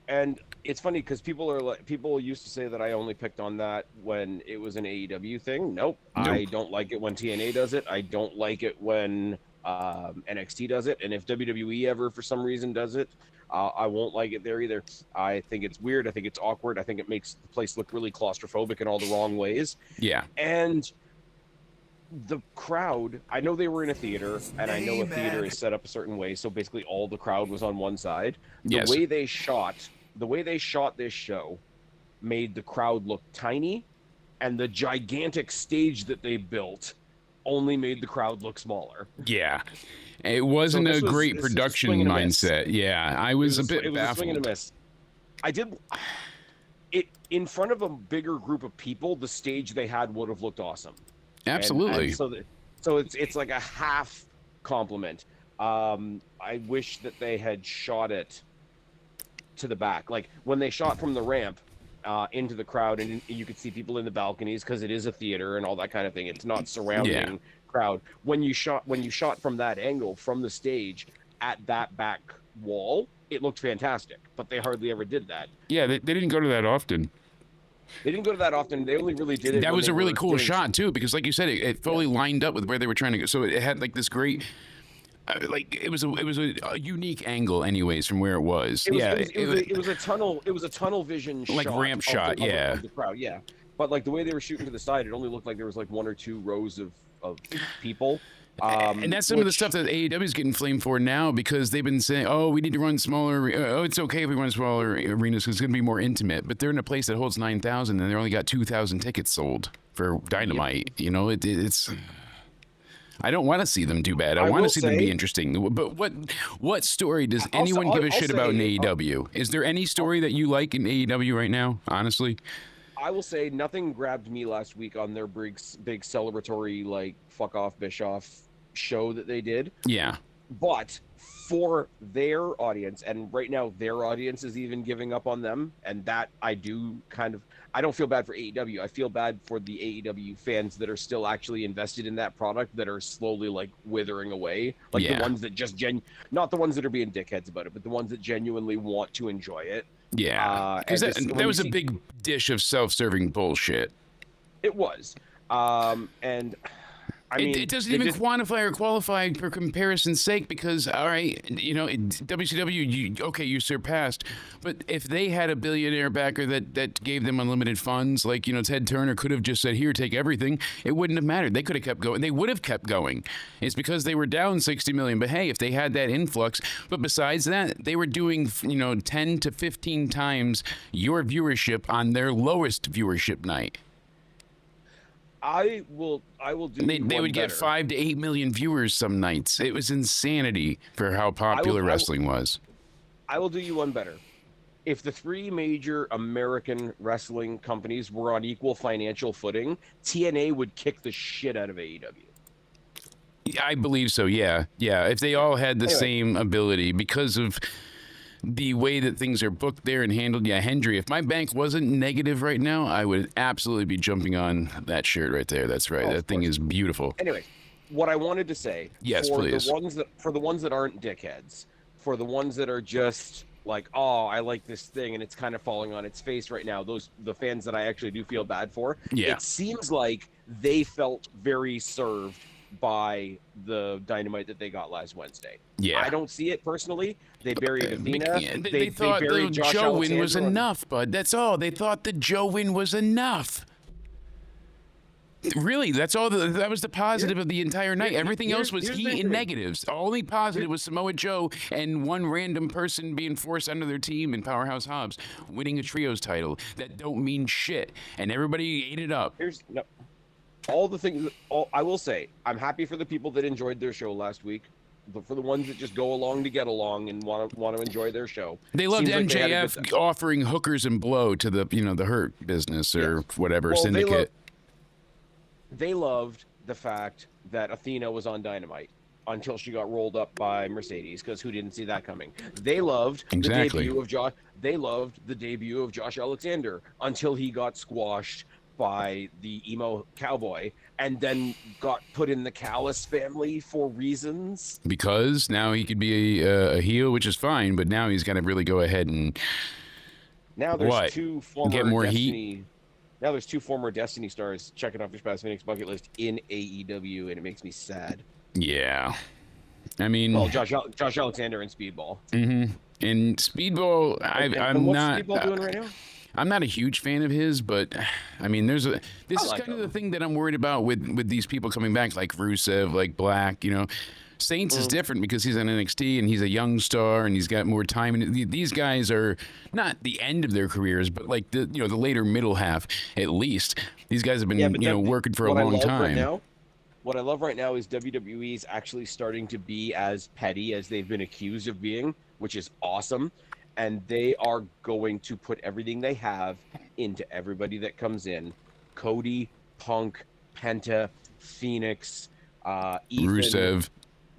And it's funny because people used to say that I only picked on that when it was an AEW thing. Nope. I don't like it when TNA does it. I don't like it when NXT does it. And if WWE ever for some reason does it, I won't like it there either. I think it's weird. I think it's awkward. I think it makes the place look really claustrophobic in all the wrong ways. Yeah. And the crowd, I know they were in a theater, and I know a theater is set up a certain way, so basically all the crowd was on one side. The way they shot this show made the crowd look tiny, and the gigantic stage that they built only made the crowd look smaller. Yeah. It wasn't a great production mindset. Yeah, I was a bit It was baffled. a swing and a miss. I did it in front of a bigger group of people. The stage they had would have looked awesome. Absolutely. And so it's like a half compliment. I wish that they had shot it to the back, like when they shot from the ramp into the crowd, and you could see people in the balconies because it is a theater and all that kind of thing. It's not surrounding crowd. When you shot from that angle from the stage at that back wall, it looked fantastic. But they hardly ever did that. Yeah, they didn't go to that often. They didn't go to that often. They only really did it. That when was they a really were cool doing- shot too, because like you said, it fully lined up with where they were trying to go. So it had like this great, it was a unique angle, anyways, from where it was. It was a tunnel vision like shot ramp shot, of the crowd, yeah. But like the way they were shooting to the side, it only looked like there was like one or two rows of people. And that's some of the stuff that AEW is getting flamed for now, because they've been saying, oh, we need to run smaller. Oh, it's okay if we run smaller arenas because it's going to be more intimate. But they're in a place that holds 9,000 and they only got 2,000 tickets sold for Dynamite. You know, it's. I don't want to see them do bad. I want to will see them be say- interesting. But what story does I'll anyone say- give a I'll shit about in say- AEW? Is there any story that you like in AEW right now? Honestly, I will say nothing grabbed me last week on their big celebratory like fuck off Bischoff show that they did. yeah, But for their audience, and right now their audience is even giving up on them, and that I don't feel bad for AEW. I feel bad for the AEW fans that are still actually invested in that product that are slowly like withering away. Like Yeah. the ones that just not the ones that are being dickheads about it, but the ones that genuinely want to enjoy it. yeah. Because and just- when that you was a see- big dish of self-serving bullshit. It was. And I mean, It doesn't they even just- quantify or qualify for comparison's sake because, all right, WCW, you surpassed. But if they had a billionaire backer that gave them unlimited funds, like, Ted Turner could have just said, here, take everything, it wouldn't have mattered. They could have kept going. They would have kept going. It's because they were down 60 million. But hey, if they had that influx, but besides that, they were doing, 10 to 15 times your viewership on their lowest viewership night. I will do. They one would get better. 5 to 8 million viewers some nights. It was insanity for how popular wrestling was. I will do you one better. If the three major American wrestling companies were on equal financial footing, TNA would kick the shit out of AEW. I believe so. Yeah. If they all had the Anyway. same ability because of the way that things are booked there and handled. Yeah, Hendry, if my bank wasn't negative right now, I would absolutely be jumping on that shirt right there. That's right. Oh, That of thing course. is beautiful. Anyway, what I wanted to say, Yes, for please. the ones that aren't dickheads, for the ones that are just like, oh, I like this thing and it's kind of falling on its face right now, the fans that I actually do feel bad for, Yeah. it seems like they felt very served by the Dynamite that they got last Wednesday. Yeah. I don't see it personally. They buried Athena. Yeah, they thought the buried Josh Joe win was Alexander on- enough, bud. That's all. They thought the Joe win was enough. Really, that's all. That was the positive of the entire night. Everything else was here's the heat and thing. negatives. The only positive was Samoa Joe and one random person being forced under their team in Powerhouse Hobbs winning a trios title that don't mean shit, and everybody ate it up. Here's no, all the things. I will say, I'm happy for the people that enjoyed their show last week. But for the ones that just go along to get along and want to enjoy their show, They loved seems like they had a good MJF time. offering hookers and blow to the the Hurt business or whatever Well, syndicate. They loved the fact that Athena was on Dynamite until she got rolled up by Mercedes, because who didn't see that coming? They loved Exactly. the debut of Josh. They loved the debut of Josh Alexander until he got squashed by the emo cowboy, and then got put in the Callis family for reasons. Because now he could be a heel, which is fine, but now he's got to really go ahead and Now there's What? two former Get more Destiny. heat? Now there's two former Destiny stars checking off your Past Phoenix bucket list in AEW, and it makes me sad. yeah. I mean, Well, Josh Alexander and Speedball. in Speedball, I'm what's not. Speedball doing right now? I'm not a huge fan of his, but I mean, this I is like kind of him. the thing that I'm worried about with these people coming back, like Rusev, like Black. Saints is different because he's on NXT and he's a young star and he's got more time. And these guys are not the end of their careers, but like the later middle half at least. These guys have been but working for a what I long love time. Right now, what I love right now is WWE is actually starting to be as petty as they've been accused of being, which is awesome. And they are going to put everything they have into everybody that comes in. Cody, Punk, Penta, Phoenix, Ethan, Rusev.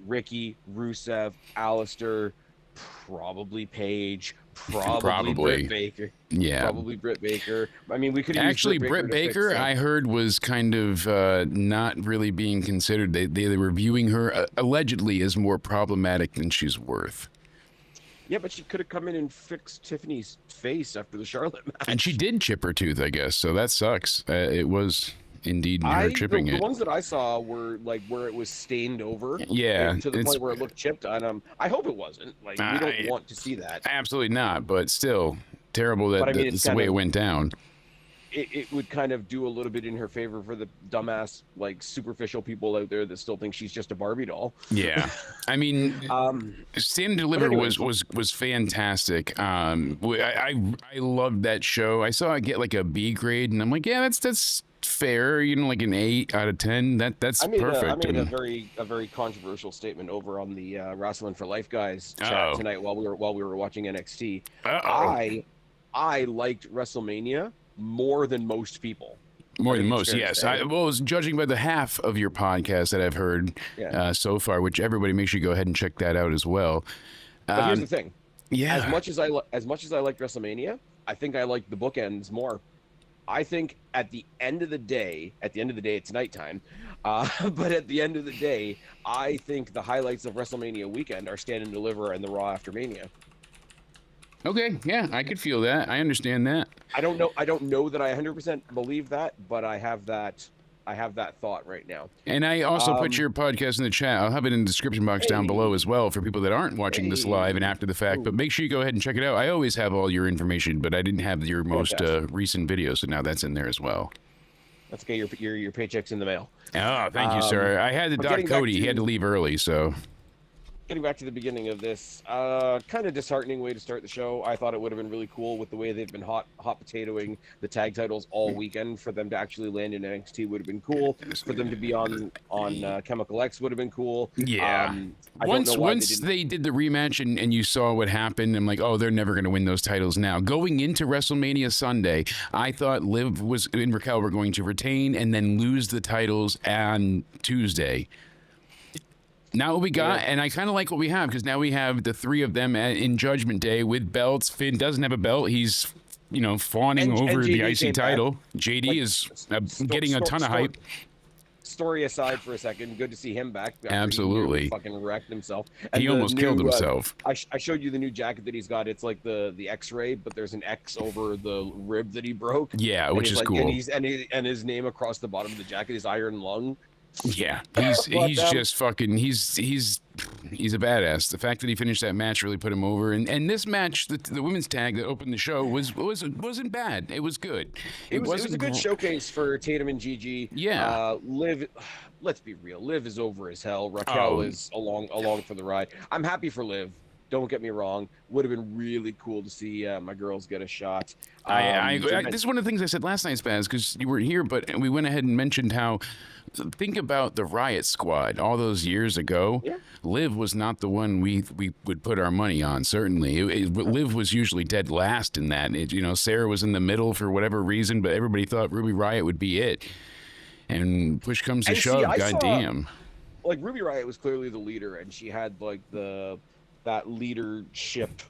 Ricky, Rusev, Alistair, probably Paige, probably Probably. Britt Baker. Yeah. Probably Britt Baker. I mean, we could Actually, Britt to fix Baker, that. I heard, was kind of not really being considered. They were viewing her allegedly as more problematic than she's worth. Yeah, but she could have come in and fixed Tiffany's face after the Charlotte match. And she did chip her tooth, I guess. So that sucks. It was indeed her chipping the it. ones that I saw were like where it was stained over. Yeah, To the it's- point where it looked chipped. And I hope it wasn't. Like, we don't want to see that. Absolutely not. But still, terrible that But I mean, that's it's the way kind it of- went down. It would kind of do a little bit in her favor for the dumbass, like, superficial people out there that still think she's just a Barbie doll. Yeah, I mean, Stand and Deliver anyway. was fantastic. I loved that show. I saw it get like a B grade, and I'm like, yeah, that's fair. You know, like an 8 out of 10. That's I made perfect. a very controversial statement over on the Wrestling for Life guys chat Uh-oh. tonight while we were watching NXT. Uh-oh. I liked WrestleMania more than most people. More I than think most, it's fair to yes. say. Well, judging by the half of your podcast that I've heard Yeah. so far, which everybody make sure you go ahead and check that out as well. But here's the thing: Yeah. as much as I liked WrestleMania, I think I liked the bookends more. I think at the end of the day, it's nighttime. But at the end of the day, I think the highlights of WrestleMania weekend are Stand and Deliver and the Raw after Mania. Okay, yeah, I could feel that. I understand that. I don't know that I 100% believe that, but I have that thought right now. And I also put your podcast in the chat. I'll have it in the description box down below as well for people that aren't watching this live and after the fact. But make sure you go ahead and check it out. I always have all your information, but I didn't have your most recent video, so now that's in there as well. Let's get your paychecks in the mail. Oh, thank you, sir. I had to but dock getting back Cody. He had to leave early, so. Getting back to the beginning of this, kind of disheartening way to start the show. I thought it would have been really cool with the way they've been hot potatoing the tag titles all weekend. For them to actually land in NXT would have been cool. For them to be on Chemical X would have been cool. Yeah. Once they did the rematch and you saw what happened, I'm like, oh, they're never going to win those titles now. Going into WrestleMania Sunday, I thought Liv and Raquel were going to retain and then lose the titles on Tuesday. Now what we got, and I kind of like what we have, because now we have the three of them in Judgment Day with belts. Finn doesn't have a belt. He's, fawning over the IC title. JD is getting a ton of hype. Story aside for a second, good to see him back. Absolutely. He fucking wrecked himself. He almost killed himself. I showed you the new jacket that he's got. It's like the X-ray, but there's an X over the rib that he broke. Yeah, which is cool. And his name across the bottom of the jacket is Iron Lung. Yeah, he's just fucking he's a badass. The fact that he finished that match really put him over. And this match, the women's tag that opened the show wasn't bad. It was good. It was a good showcase for Tatum and Gigi. Yeah. Liv, let's be real. Liv is over as hell. Raquel is along for the ride. I'm happy for Liv. Don't get me wrong. Would have been really cool to see my girls get a shot. This is one of the things I said last night, Spaz, because you weren't here, but we went ahead and mentioned how. Think about the Riot Squad all those years ago. Yeah. Liv was not the one we would put our money on. Certainly, Liv was usually dead last in that. Sarah was in the middle for whatever reason, but everybody thought Ruby Riot would be it. And push comes to shove, goddamn. Like Ruby Riot was clearly the leader, and she had like that leadership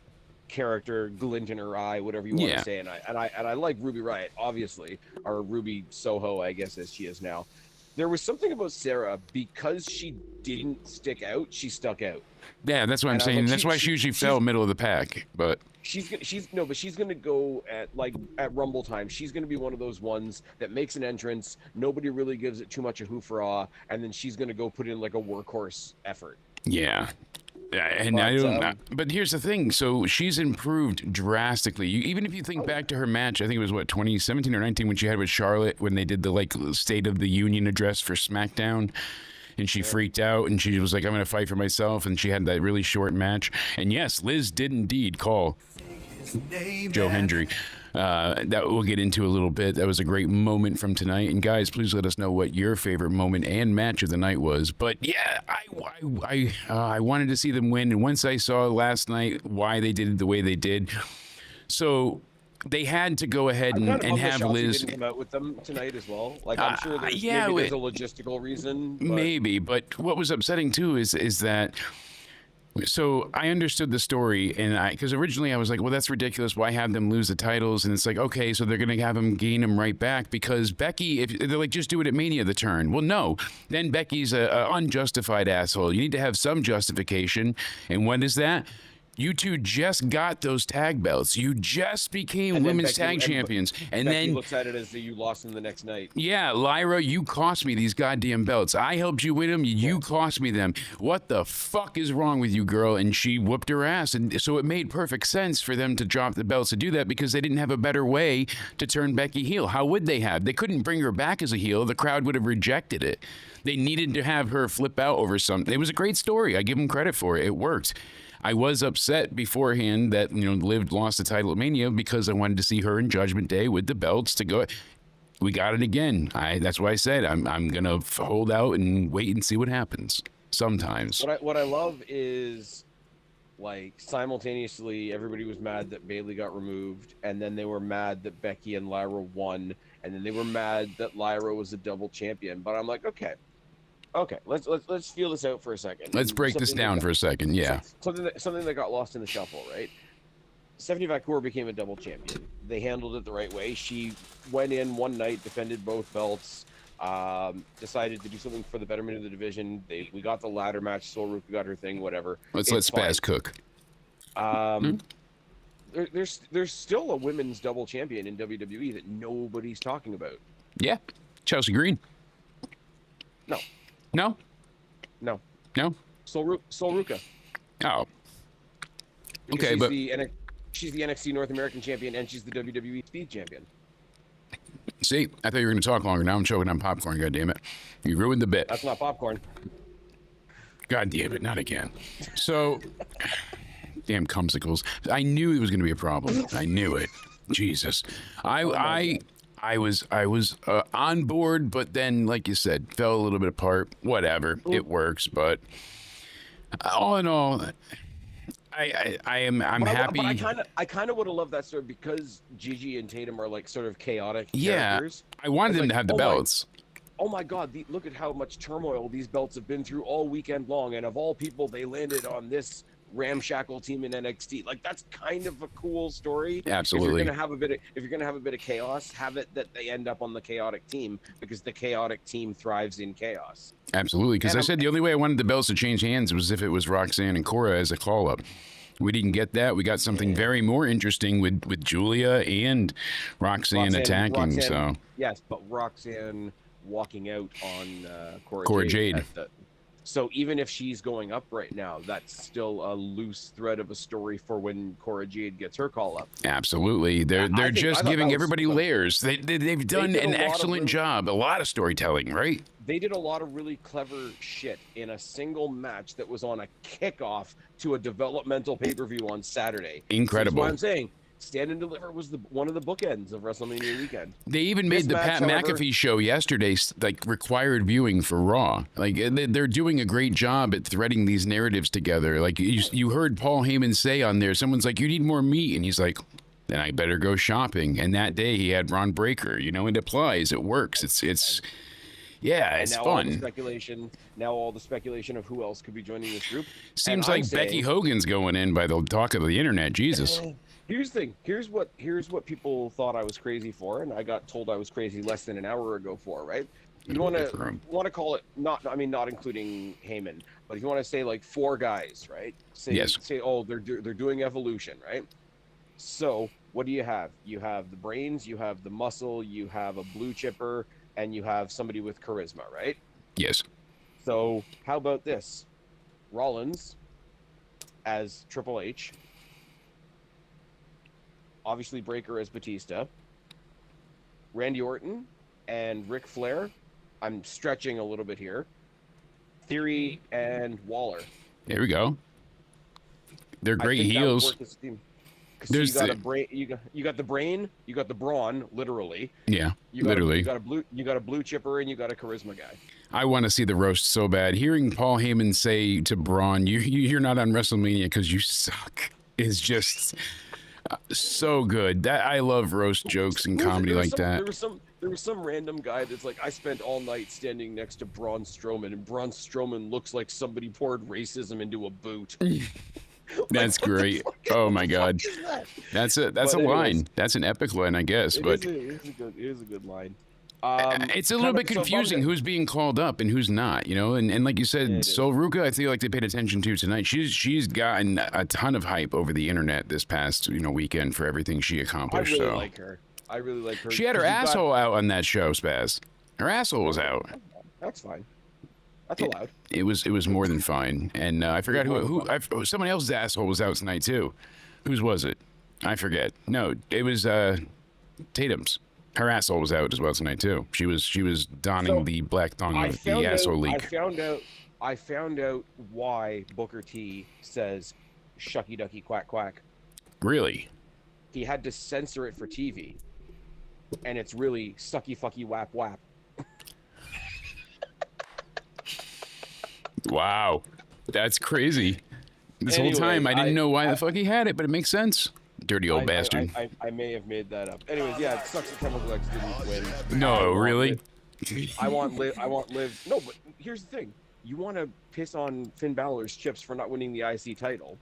character glint in her eye, whatever you want to say. And I like Ruby Riot, obviously, or Ruby Soho, I guess, as she is now. There was something about Sarah, because she didn't stick out, she stuck out. Yeah, that's what I'm saying. That's why she usually fell middle of the pack. But she's gonna go at Rumble time. She's gonna be one of those ones that makes an entrance. Nobody really gives it too much a hoofah, and then she's gonna go put in like a workhorse effort. Yeah. And but here's the thing. So she's improved drastically. Even if you think back to her match, I think it was 2017 or 19 when she had with Charlotte when they did the State of the Union address for SmackDown, and she freaked out and she was like, "I'm going to fight for myself," and she had that really short match. And yes, Liz did indeed call Joe Hendry. That we'll get into a little bit. That was a great moment from tonight. And guys, please let us know what your favorite moment and match of the night was. But yeah, I wanted to see them win. And once I saw last night why they did it the way they did, so they had to go ahead and have Liz didn't come out with them tonight as well. Like I'm sure maybe there's a logistical reason. But... Maybe, but what was upsetting too is that. So I understood the story, and because originally I was like, well, that's ridiculous. Why have them lose the titles? And it's like, okay, so they're going to have them gain them right back because Becky, if they're like, just do it at Mania, the turn. Well, no, then Becky's a unjustified asshole. You need to have some justification. And what is that? You two just got those tag belts. You just became women's tag champions. And Becky then looks at it as you lost them the next night. Yeah, Lyra, you cost me these goddamn belts. I helped you win them. You cost me them. What the fuck is wrong with you, girl? And she whooped her ass. And so it made perfect sense for them to drop the belts to do that because they didn't have a better way to turn Becky heel. How would they have? They couldn't bring her back as a heel. The crowd would have rejected it. They needed to have her flip out over something. It was a great story. I give them credit for it. It worked. I was upset beforehand that Liv lost the title at Mania because I wanted to see her in Judgment Day with the belts to go. we got it again. That's why I said I'm gonna hold out and wait and see what happens. Sometimes. What I love is, like, simultaneously everybody was mad that Bailey got removed, and then they were mad that Becky and Lyra won, and then they were mad that Lyra was a double champion. But I'm like, okay, let's feel this out for a second. Let's break this down for a second. Yeah. Something that got lost in the shuffle, right? Stephanie Vacour became a double champion. They handled it the right way. She went in one night, defended both belts, decided to do something for the betterment of the division. We got the ladder match. Sol Ruka got her thing, whatever. Let's let Spaz cook. There's still a women's double champion in WWE that nobody's talking about. Yeah. Chelsea Green. No. No? No. No? Sol Ruka. Oh. Because Okay, she's the NXT North American champion, and she's the WWE Speed champion. See, I thought you were going to talk longer. Now I'm choking on popcorn, God damn it. You ruined the bit. That's not popcorn. God damn it, not again. So, damn cumsicles. I knew it was going to be a problem. I knew it. Jesus. I was on board, but then, like you said, fell a little bit apart. Whatever. It works, but all in all, I'm happy. But I kind of would have loved that story because Gigi and Tatum are like sort of chaotic characters. I wanted them to have the belts. Oh my God! Look at how much turmoil these belts have been through all weekend long, and of all people, they landed on this ramshackle team in NXT. Like, that's kind of a cool story. Absolutely. If you're gonna have a bit of chaos, have it that they end up on the chaotic team, because the chaotic team thrives in chaos. Absolutely, because I said the only way I wanted the belts to change hands was if it was Roxanne and Cora as a call-up. We didn't get that. We got something very more interesting with Julia and Roxanne attacking. So yes, but Roxanne walking out on Cora Jade. So even if she's going up right now, that's still a loose thread of a story for when Cora Jade gets her call up. Absolutely. They're just giving everybody layers. They've done an excellent job. A lot of storytelling, right? They did a lot of really clever shit in a single match that was on a kickoff to a developmental pay-per-view on Saturday. Incredible. That's what I'm saying. Stand and Deliver was one of the bookends of WrestleMania weekend. They even made the Pat McAfee show yesterday like required viewing for Raw. Like, they're doing a great job at threading these narratives together. Like, you heard Paul Heyman say on there, someone's like, "You need more meat," and he's like, "Then I better go shopping." And that day he had Ron Breakker. You know, it applies. It works. It's yeah, it's fun. All the speculation of who else could be joining this group. Seems like Becky Hogan's going in by the talk of the internet. Jesus. Here's the thing. Here's what people thought I was crazy for, and I got told I was crazy less than an hour ago for. Right? You want to call it not including Heyman, but if you want to say like 4 guys, right? Say they're doing Evolution, right? So what do you have? You have the brains, you have the muscle, you have a blue chipper, and you have somebody with charisma, right? Yes. So how about this? Rollins as Triple H. Obviously Breakker as Batista. Randy Orton and Ric Flair. I'm stretching a little bit here. Theory and Waller. There we go. They're great heels. There's you got the brain, you got the brawn, literally. Yeah, you got a blue chipper, and you got a charisma guy. I want to see the roast so bad. Hearing Paul Heyman say to Braun, "You're not on WrestleMania because you suck," is just so good. That I love roast jokes and comedy like that. There was some random guy that's like, "I spent all night standing next to Braun Strowman, and Braun Strowman looks like somebody poured racism into a boot." That's great. Oh my God, that's a line. That's an epic line, I guess. But it is a good line. It's a little bit confusing who's being called up and who's not, you know. And like you said, Sol Ruka, I feel like they paid attention to tonight. She's gotten a ton of hype over the internet this past weekend for everything she accomplished. I really like her. She had her asshole out on that show, Spaz. Her asshole was out. That's fine. That's allowed. It was more than fine. And I forgot who someone else's asshole was out tonight too. Whose was it? I forget. No, it was Tatum's. Her asshole was out as well tonight too. She was donning the black thong of the asshole leak. I found out why Booker T says "shucky ducky quack quack." Really? He had to censor it for TV. and it's really sucky fucky whap whap. Wow, that's crazy. This whole Anyway, time I didn't know why the fuck he had it, but it makes sense. Dirty old bastard. I may have made that up. Anyways, yeah, it sucks that Chemical X didn't win. No, really? I want Liv. No, but here's the thing: you want to piss on Finn Balor's chips for not winning the IC title.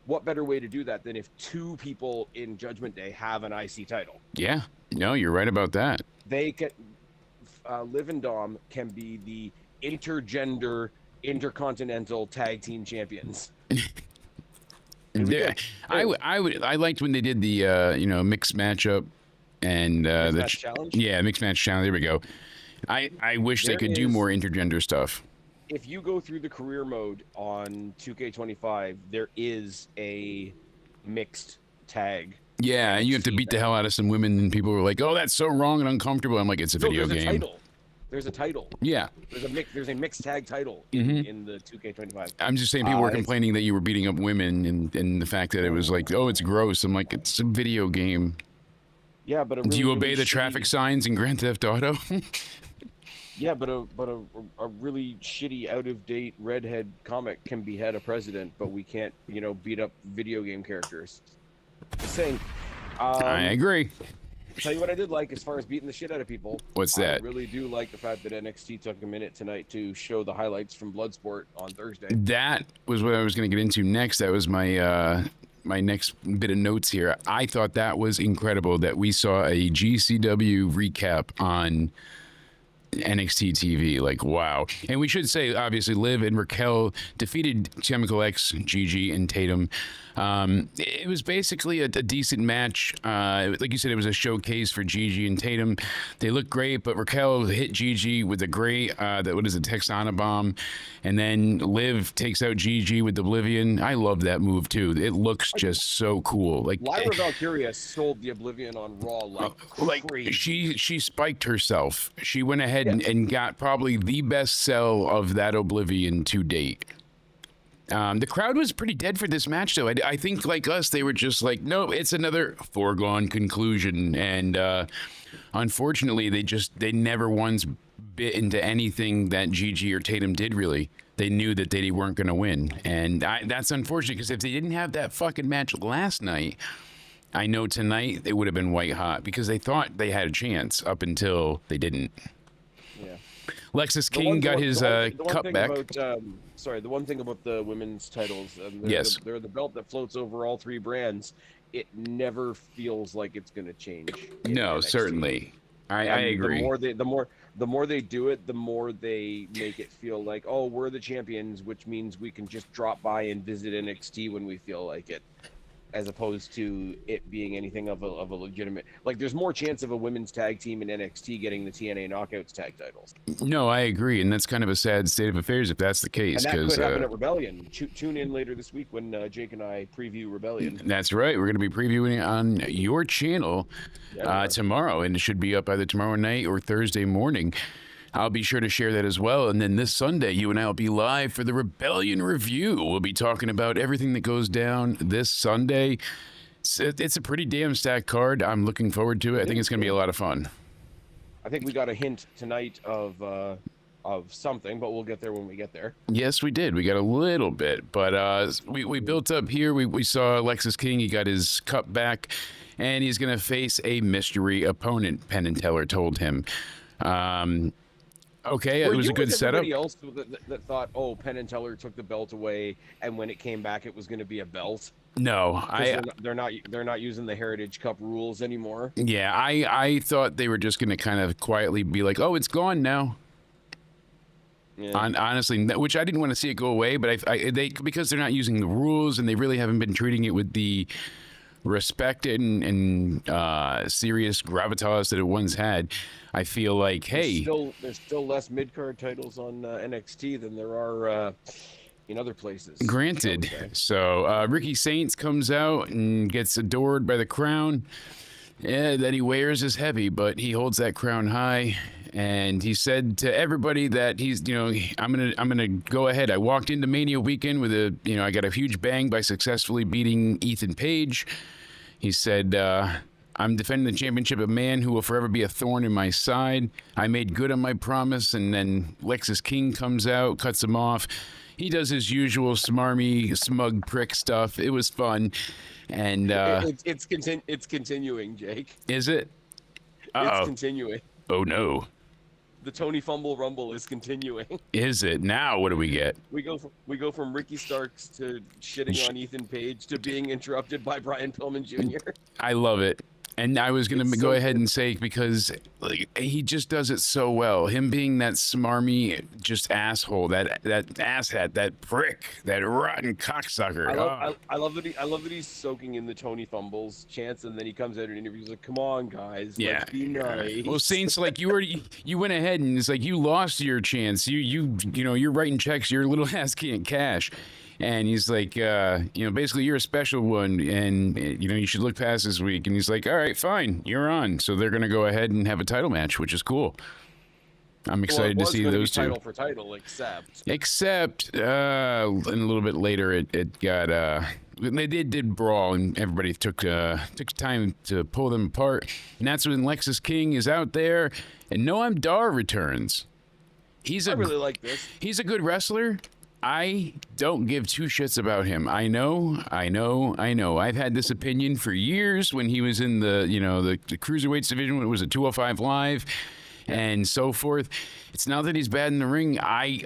What better way to do that than if two people in Judgment Day have an IC title? Yeah, no, you're right about that. They can, Liv and Dom can be the intergender, intercontinental tag team champions. Yeah, I liked when they did the mixed matchup and Match challenge? Yeah, mixed match challenge. There we go. I wish they could do more intergender stuff. If you go through the career mode on 2K25, there is a mixed tag. Yeah, and you have to beat the hell out of some women, and people were like, "Oh, that's so wrong and uncomfortable." I'm like, "It's a video there's game." A title. There's a title. Yeah. There's a mixed tag title in the 2K25. I'm just saying people were complaining that you were beating up women and the fact that it was like, "Oh, it's gross." I'm like, "It's a video game." Yeah, but do you obey the traffic signs in Grand Theft Auto? Yeah, but a really shitty, out of date redhead comic can behead a president, but we can't, beat up video game characters. Just saying. I agree. Tell you what I did like as far as beating the shit out of people. What's that? I really do like the fact that NXT took a minute tonight to show the highlights from Bloodsport on Thursday. That was what I was going to get into next. That was my my next bit of notes here. I thought that was incredible that we saw a GCW recap on NXT TV. Like, wow. And we should say, obviously, Liv and Raquel defeated Chemical X, Gigi, and Tatum. It was basically a decent match. Like you said, it was a showcase for Gigi and Tatum. They looked great, but Raquel hit Gigi with a great, Texana bomb. And then Liv takes out Gigi with Oblivion. I love that move, too. It looks just so cool. Like Lyra Valkyria sold the Oblivion on Raw like crazy. She spiked herself. She went ahead and got probably the best sell of that Oblivion to date. The crowd was pretty dead for this match, though. I think, like us, they were just like, no, it's another foregone conclusion. And unfortunately, they never once bit into anything that Gigi or Tatum did, really. They knew that they weren't going to win. And that's unfortunate, because if they didn't have that fucking match last night, I know tonight they would have been white hot, because they thought they had a chance up until they didn't. Yeah. Lexus King got his cup back. The one thing about the women's titles, they're the belt that floats over all three brands. It never feels like it's going to change. No, NXT. Certainly. I agree. The more they do it, the more they make it feel like, oh, we're the champions, which means we can just drop by and visit NXT when we feel like it, as opposed to it being anything of a legitimate. Like, there's more chance of a women's tag team in NXT getting the TNA Knockouts tag titles. No, I agree, and that's kind of a sad state of affairs if that's the case. And that could happen at Rebellion. Tune in later this week when Jake and I preview Rebellion. That's right. We're going to be previewing it on your channel tomorrow, and it should be up either tomorrow night or Thursday morning. I'll be sure to share that as well. And then this Sunday, you and I will be live for the Rebellion review. We'll be talking about everything that goes down this Sunday. It's a pretty damn stacked card. I'm looking forward to it. I think it's going to be a lot of fun. I think we got a hint tonight of something, but we'll get there when we get there. Yes, we did. We got a little bit, but we built up here. We saw Lexus King. He got his cup back, and he's going to face a mystery opponent, Penn and Teller told him. Okay, it was a good setup. Anybody else that thought, oh, Penn and Teller took the belt away, and when it came back, it was going to be a belt? No, they're not using the Heritage Cup rules anymore. Yeah, I thought they were just going to kind of quietly be like, oh, it's gone now. Yeah. Honestly, which I didn't want to see it go away, but they because they're not using the rules and they really haven't been treating it with the respect and serious gravitas that it once had. I feel like, hey, there's still less mid-card titles on NXT than there are in other places. Granted. So Ricky Saints comes out and gets adored by the crown. Yeah, that he wears is heavy, but he holds that crown high. And he said to everybody that he's, I'm gonna go ahead. I walked into Mania weekend with I got a huge bang by successfully beating Ethan Page. He said, I'm defending the championship, a man who will forever be a thorn in my side. I made good on my promise, and then Lexus King comes out, cuts him off. He does his usual smarmy, smug prick stuff. It was fun. And It's continuing, Jake. is it? It's Uh-oh. continuing. Oh, no. The Tony Fumble Rumble is continuing. Is it? Now what do we get? We go from Ricky Starks to shitting on Ethan Page to being interrupted by Brian Pillman Jr. I love it. And I was going to It's go so ahead and say, because like, he just does it so well. Him being that smarmy, just asshole, that asshat, that prick, that rotten cocksucker. I love that he's soaking in the Tony Fumbles chance, and then he comes out in interviews like, "Come on, guys, Yeah. let's be nice." Well, Saints, like you went ahead and it's like you lost your chance. You know, you're writing checks. Your little ass can't cash. And he's like, basically you're a special one, and you should look past this week. And he's like, all right, fine, you're on. So they're gonna go ahead and have a title match, which is cool. I'm excited to see those two. Title for title, Except a little bit later, it got they did brawl, and everybody took time to pull them apart. And that's when Lexus King is out there, and Noam Dar returns. I really like this. He's a good wrestler. I don't give two shits about him. I know. I've had this opinion for years when he was in the cruiserweights division when it was a 205 Live and so forth. It's now that he's bad in the ring. I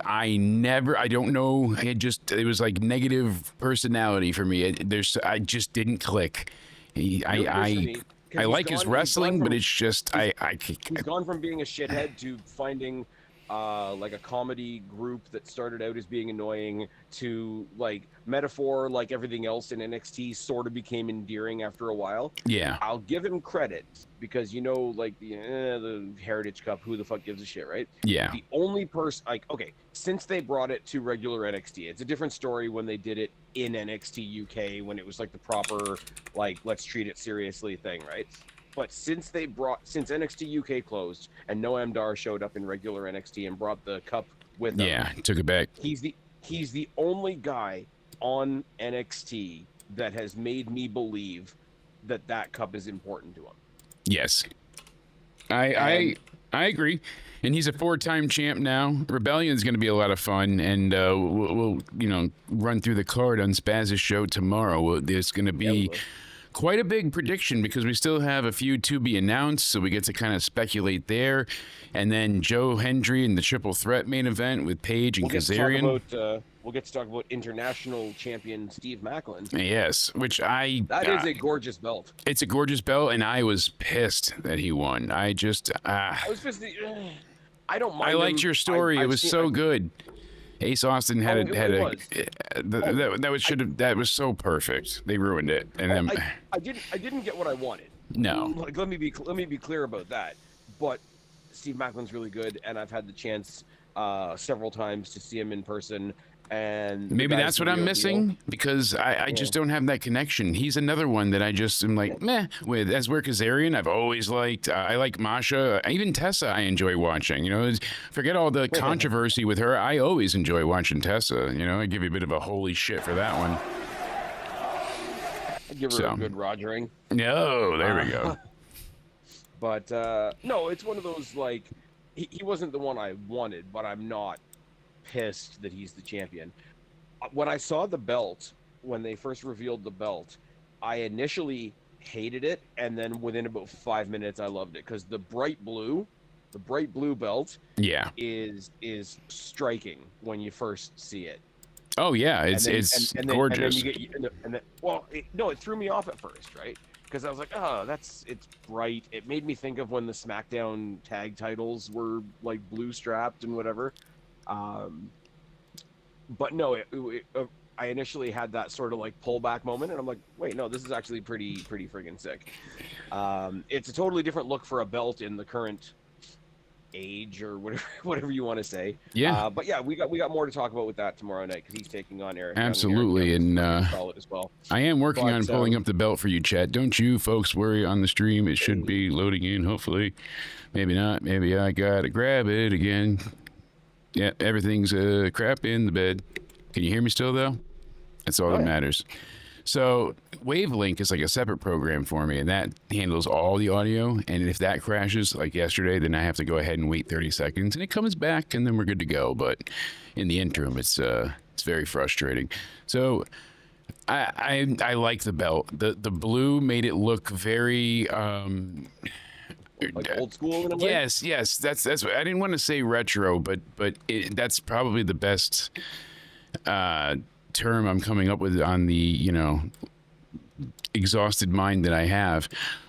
don't know. It was like negative personality for me. I just didn't click. I like his wrestling, but it's just He's gone from being a shithead to finding like a comedy group that started out as being annoying to like metaphor, like everything else in NXT sort of became endearing after a while. Yeah. I'll give him credit because like the Heritage Cup, who the fuck gives a shit, right? Yeah. The only person since they brought it to regular NXT, it's a different story when they did it in NXT UK when it was like the proper like let's treat it seriously thing, right? But since NXT UK closed and Noam Dar showed up in regular NXT and brought the cup with him, yeah, took it back. He's the only guy on NXT that has made me believe that cup is important to him. Yes, I agree, and he's a 4-time champ now. Rebellion's going to be a lot of fun, and we'll run through the card on Spaz's show tomorrow. There's going to be quite a big prediction because we still have a few to be announced, so we get to kind of speculate there. And then Joe Hendry in the triple threat main event with Paige and Kazarian. We'll get to talk about international champion Steve Macklin. Yes, which that is a gorgeous belt. It's a gorgeous belt, and I was pissed that he won. I was pissed. I don't mind. I liked your story. It was so good. Ace Austin that was so perfect. They ruined it, and then I didn't get what I wanted. No, like let me be clear about that. But Steve Macklin's really good, and I've had the chance several times to see him in person. And maybe that's what I'm missing deal. Because I just don't have that connection. He's another one that I just am like meh with. As we're Kazarian, I've always liked. I like Masha, even Tessa. I enjoy watching. Forget all the controversy with her. I always enjoy watching Tessa. I give you a bit of a holy shit for that one. I give her a good Rogering. No, there we go. But no, it's one of those like he wasn't the one I wanted, but I'm not pissed that he's the champion. When I saw the belt, when they first revealed the belt, I initially hated it, and then within about 5 minutes I loved it because the bright blue belt is striking when you first see it. Oh yeah, it's gorgeous. It threw me off at first, right? Because I was like, oh, it's bright. It made me think of when the SmackDown tag titles were like blue strapped and whatever. But no, I initially had that sort of like pullback moment, and I'm like, wait, no, this is actually pretty friggin' sick. It's a totally different look for a belt in the current age or whatever you want to say. Yeah. But yeah, we got more to talk about with that tomorrow night because he's taking on Eric. Absolutely, and as well. I am working on pulling up the belt for you, chat. Don't you folks worry on the stream. It should be loading in. Hopefully, maybe not. Maybe I gotta grab it again. Yeah, everything's crap in the bed. Can you hear me still, though? That's all that matters. So Wavelink is like a separate program for me, and that handles all the audio. And if that crashes, like yesterday, then I have to go ahead and wait 30 seconds, and it comes back, and then we're good to go. But in the interim, it's very frustrating. So I like the belt. The blue made it look very Like old school in a way. yes. That's what I didn't want to say retro, but that's probably the best term I'm coming up with on the exhausted mind that I have.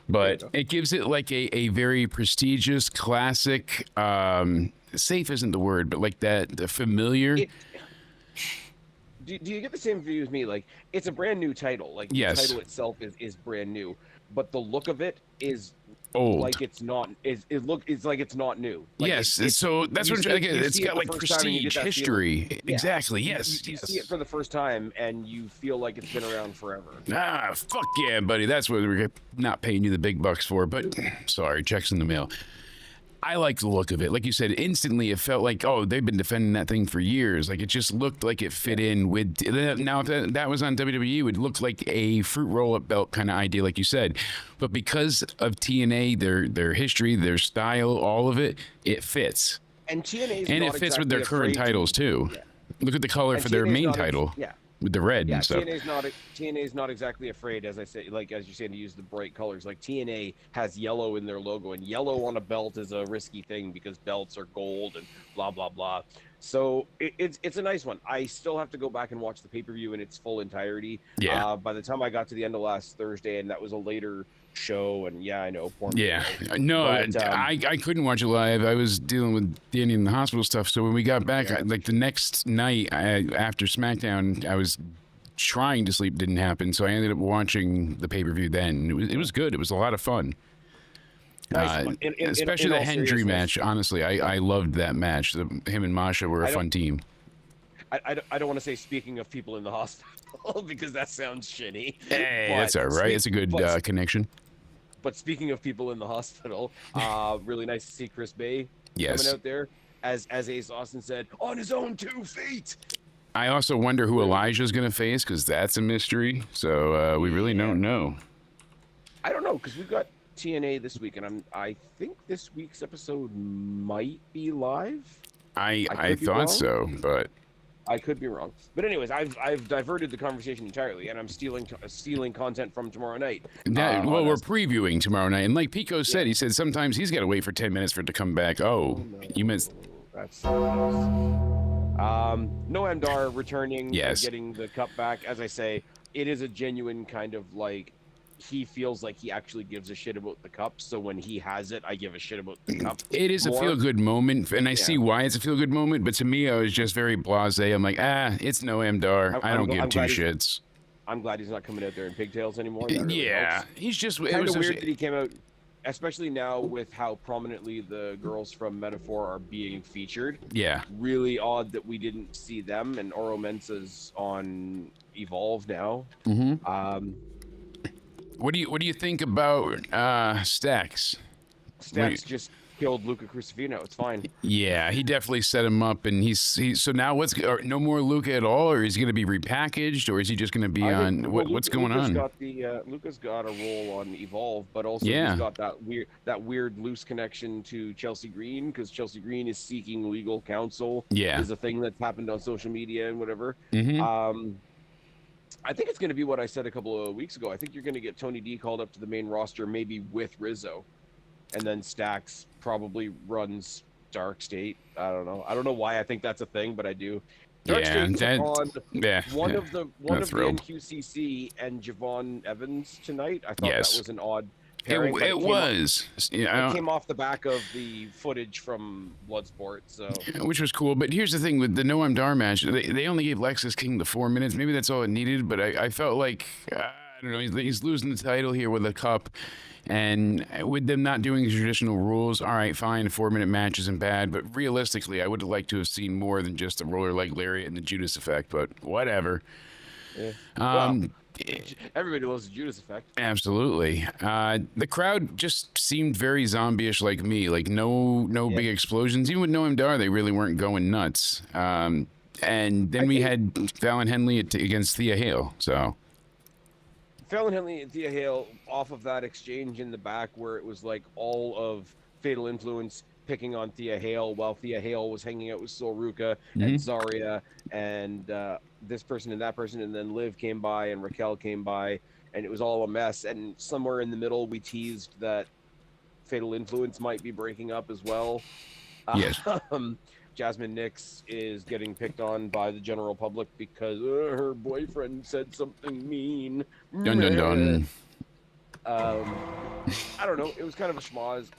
But it gives it like a very prestigious, classic. Safe isn't the word, but like the familiar. Do you get the same view as me? Like, it's a brand new title. Like, Yes. the title itself is brand new, but the look of it is Old. like it's not. It's like it's not new. Like, Yes, so that's you what I'm see- trying to get. you It's see it got the like first time and you prestige, get that history. Yeah. Exactly. You- Yes. You yes. see it for the first time and you feel like it's been around forever. Ah, fuck yeah, buddy. That's what we're not paying you the big bucks for. But sorry, checks in the mail. I like the look of it. Like you said, instantly it felt like, oh, they've been defending that thing for years. Like it just looked like it fit in with. Now, if that was on WWE, it would look like a fruit roll-up belt kind of idea, like you said. But because of TNA, their history, their style, all of it, it fits. And TNA And it fits with their current titles too. Yeah. Look at the color And for their TNA 's main not title. yeah. With the red Yeah, and stuff. TNA's not exactly afraid, as I say, like as you say, to use the bright colors. Like TNA has yellow in their logo, and yellow on a belt is a risky thing because belts are gold and blah blah blah. So it's a nice one. I still have to go back and watch the pay-per-view in its full entirety. Yeah. By the time I got to the end of last Thursday, and that was a later show, and yeah, I know. Yeah, no, But, I couldn't watch it live. I was dealing with Danny in the hospital stuff. So when we got back, like the next night after SmackDown, I was trying to sleep, didn't happen. So I ended up watching the pay-per-view then. It was good. It was a lot of fun. Nice. Especially in the all Hendry seriousness, match. Honestly, I loved that match. Him and Masha were a fun team. I don't want to say speaking of people in the hospital because that sounds shitty. Hey, But that's all right. It's a good connection. But speaking of people in the hospital, really nice to see Chris Bay Yes. coming out there. As Ace Austin said, on his own 2 feet. I also wonder who Elijah's going to face because that's a mystery. So we really don't know. I don't know because we've got TNA this week, and I think this week's episode might be live. I could be thought wrong. so, but I could be wrong. But anyways, I've diverted the conversation entirely, and I'm stealing content from tomorrow night. Well, on we're us. previewing tomorrow night, and like Pico said, he said sometimes he's got to wait for 10 minutes for it to come back. Oh, you missed. That's Noam Dar returning, Yes. getting the cup back. As I say, it is a genuine kind of like he feels like he actually gives a shit about the cup. So when he has it, I give a shit about the cup. It is more. a feel-good moment, and I see why it's a feel-good moment. But to me, I was just very blasé. I'm like, it's Noam Dar. I don't give two shits. I'm glad he's not coming out there in pigtails anymore. That really Yeah, helps. he's just. It Kind was of just- weird that he came out, especially now with how prominently the girls from Metaphor are being featured. Yeah. Really odd that we didn't see them, and Oro Mensah's on Evolve now. Mm-hmm. What do you think about Stacks? Stacks just killed Luca Crucifino. It's fine. Yeah, he definitely set him up, and he's so now no more Luca at all, or is he going to be repackaged, or is he just going to be I on? think- well, What's Luca- going on? Luca's got a role on Evolve, but also Yeah. he's got that weird loose connection to Chelsea Green because Chelsea Green is seeking legal counsel. Yeah. Is a thing that's happened on social media and whatever. Mhm. I think it's going to be what I said a couple of weeks ago. I think you're going to get Tony D called up to the main roster, maybe with Rizzo, and then Stacks probably runs Dark State. I don't know. I don't know why I think that's a thing, but I do. Dark Yeah, State took on one yeah. of the Not thrilled. NQCC and Javon Evans tonight. I thought Yes. that was an odd pairing. but It was, It came off the back of the footage from Bloodsport, so which was cool. But here's the thing with the Noam Dar match, they only gave Lexus King the 4 minutes. Maybe that's all it needed. But I felt like I don't know. He's losing the title here with a cup. And with them not doing the traditional rules, all right, fine, 4-minute match isn't bad. But realistically, I would have liked to have seen more than just the roller leg lariat and the Judas effect. But whatever. yeah. Everybody loves the Judas effect. Absolutely. The crowd just seemed very zombie-ish like me. Like no big explosions. Even with Noam Dar, they really weren't going nuts. And then we had Fallon Henley against Thea Hale. So Fallon Henley and Thea Hale, off of that exchange in the back where it was like all of Fatal Influence picking on Thea Hale while Thea Hale was hanging out with Sol Ruka and Zarya and this person and that person, and then Liv came by and Raquel came by, and it was all a mess. And somewhere in the middle, we teased that Fatal Influence might be breaking up as well. Yes. Jasmine Nix is getting picked on by the general public because her boyfriend said something mean. Dun dun dun. I don't know. It was kind of a schmoz.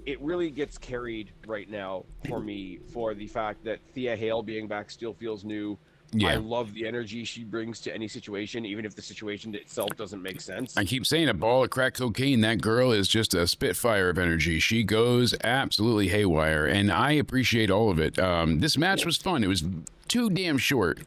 It really gets carried right now for me for the fact that Thea Hale being back still feels new. Yeah. I love the energy she brings to any situation, even if the situation itself doesn't make sense. I keep saying a ball of crack cocaine. That girl is just a spitfire of energy. She goes absolutely haywire, and I appreciate all of it. This match was fun. It was too damn short.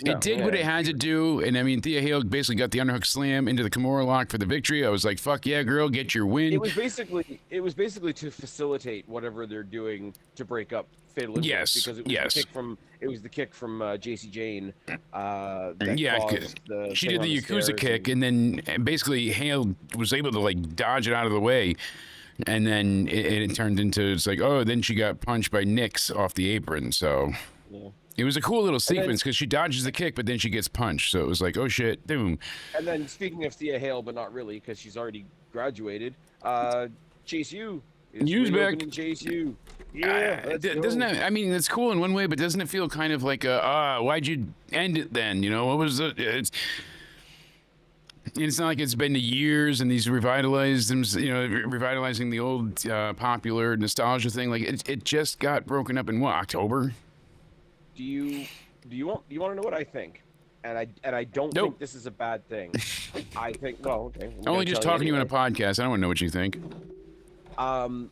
It did what it had to do, and I mean, Thea Hale basically got the underhook slam into the Kimura lock for the victory. I was like, "Fuck yeah, girl, get your win." It was basically to facilitate whatever they're doing to break up Fatal Influence. Yes, Because it was the kick from JC Jane. She did the Yakuza kick, and then basically Hale was able to like dodge it out of the way, and then it turned into then she got punched by Nix off the apron. So. Yeah. It was a cool little sequence because she dodges the kick, but then she gets punched. So it was like, oh shit, boom. And then speaking of Thea Hale, but not really because she's already graduated, Chase U is reopening Chase U. Yeah, doesn't it? I mean, it's cool in one way, but doesn't it feel kind of like why'd you end it then? You know, what was it's not like it's been years and these revitalizing the old popular nostalgia thing. Like it just got broken up in October. Do you want to know what I think? And I don't think this is a bad thing. I think okay. I'm only just talking to you in a podcast. I don't want to know what you think. I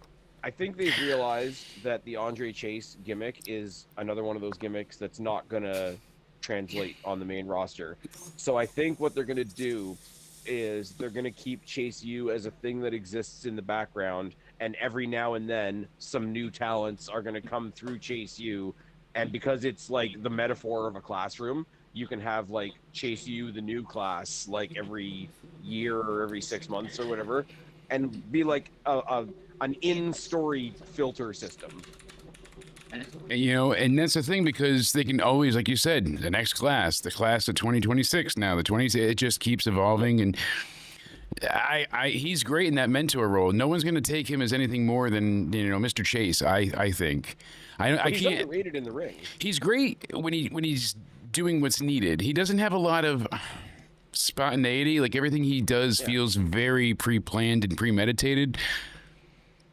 think they've realized that the Andre Chase gimmick is another one of those gimmicks that's not gonna translate on the main roster. So I think what they're gonna do is they're gonna keep Chase U as a thing that exists in the background, and every now and then some new talents are gonna come through Chase U. And because it's like the metaphor of a classroom, you can have like Chase U, the new class, like every year or every 6 months or whatever, and be like an in-story filter system. You know, and that's the thing because they can always, like you said, the next class, the class of 2026 now, it just keeps evolving. And he's great in that mentor role. No one's going to take him as anything more than, Mr. Chase, I think. I he's can't. underrated in the ring. He's great when he's doing what's needed. He doesn't have a lot of spontaneity. Like everything he does feels very pre-planned and premeditated.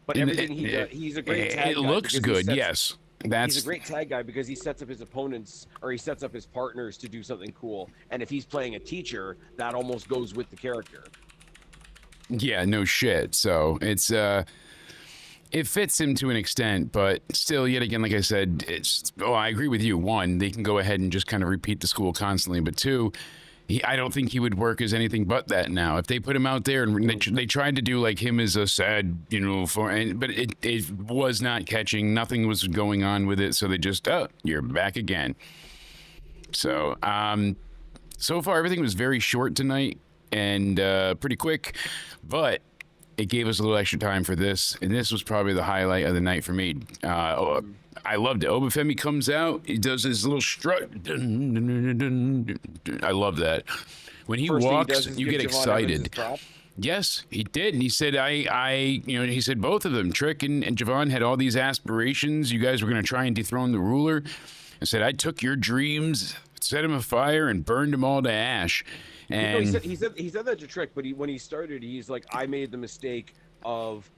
But everything he does, he's a great tag guy. It looks good, yes. He's a great tag guy because he sets up his opponents or he sets up his partners to do something cool. And if he's playing a teacher, that almost goes with the character. Yeah, no shit. So it's it fits him to an extent, but still, yet again, like I said, I agree with you. One, they can go ahead and just kind of repeat the school constantly, but two, I don't think he would work as anything but that now. If they put him out there and they tried to do like him as a sad, but it was not catching. Nothing was going on with it, so they just, you're back again. So, so far everything was very short tonight and pretty quick, but it gave us a little extra time for this, and this was probably the highlight of the night for me. I loved it. Obafemi comes out, he does his little strut. I love that. When he walks, you get excited. Yes, he did, and he said, he said both of them, Trick and Javon, had all these aspirations. You guys were going to try and dethrone the ruler. I said, I took your dreams, set them afire, and burned them all to ash. And he said that to Trick, but when he started, he's like, I made the mistake of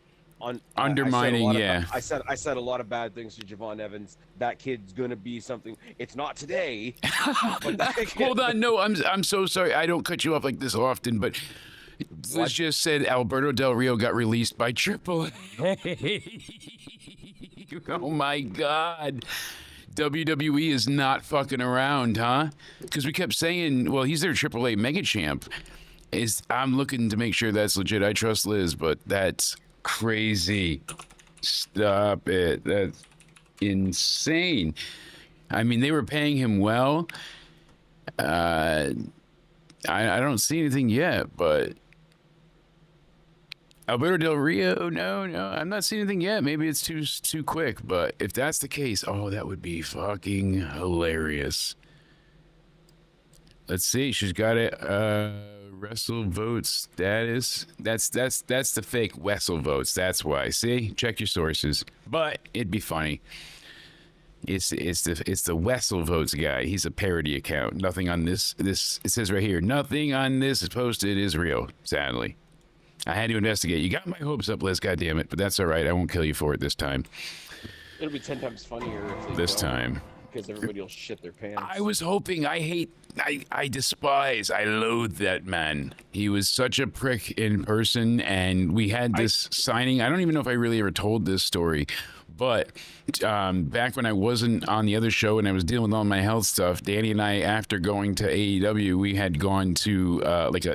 undermining. I said a lot of bad things to Javon Evans. That kid's gonna be something. It's not today. Hold on, no, I'm so sorry. I don't cut you off like this often, but let's just said Alberto Del Rio got released by AAA. Oh my God. WWE is not fucking around, huh? Because we kept saying, well, he's their AAA mega champ. I'm looking to make sure that's legit. I trust Liz, but that's crazy. Stop it. That's insane. I mean, they were paying him well. I don't see anything yet, but Alberto Del Rio, no, I'm not seeing anything yet. Maybe it's too quick, but if that's the case, oh, that would be fucking hilarious. Let's see, she's got it. Wrestle vote status. That's the fake Wessel votes. That's why. See, check your sources. But it'd be funny. It's the Wessel votes guy. He's a parody account. Nothing on this it says right here. Nothing on this is posted is real. Sadly, I had to investigate. You got my hopes up, Liz. God damn it! But that's all right. I won't kill you for it this time. It'll be 10 times funnier if they This don't, time. because everybody will shit their pants. I was hoping. I despise. I loathe that man. He was such a prick in person, and we had this signing. I don't even know if I really ever told this story. But back when I wasn't on the other show and I was dealing with all my health stuff, Danny and I, after going to AEW, we had gone to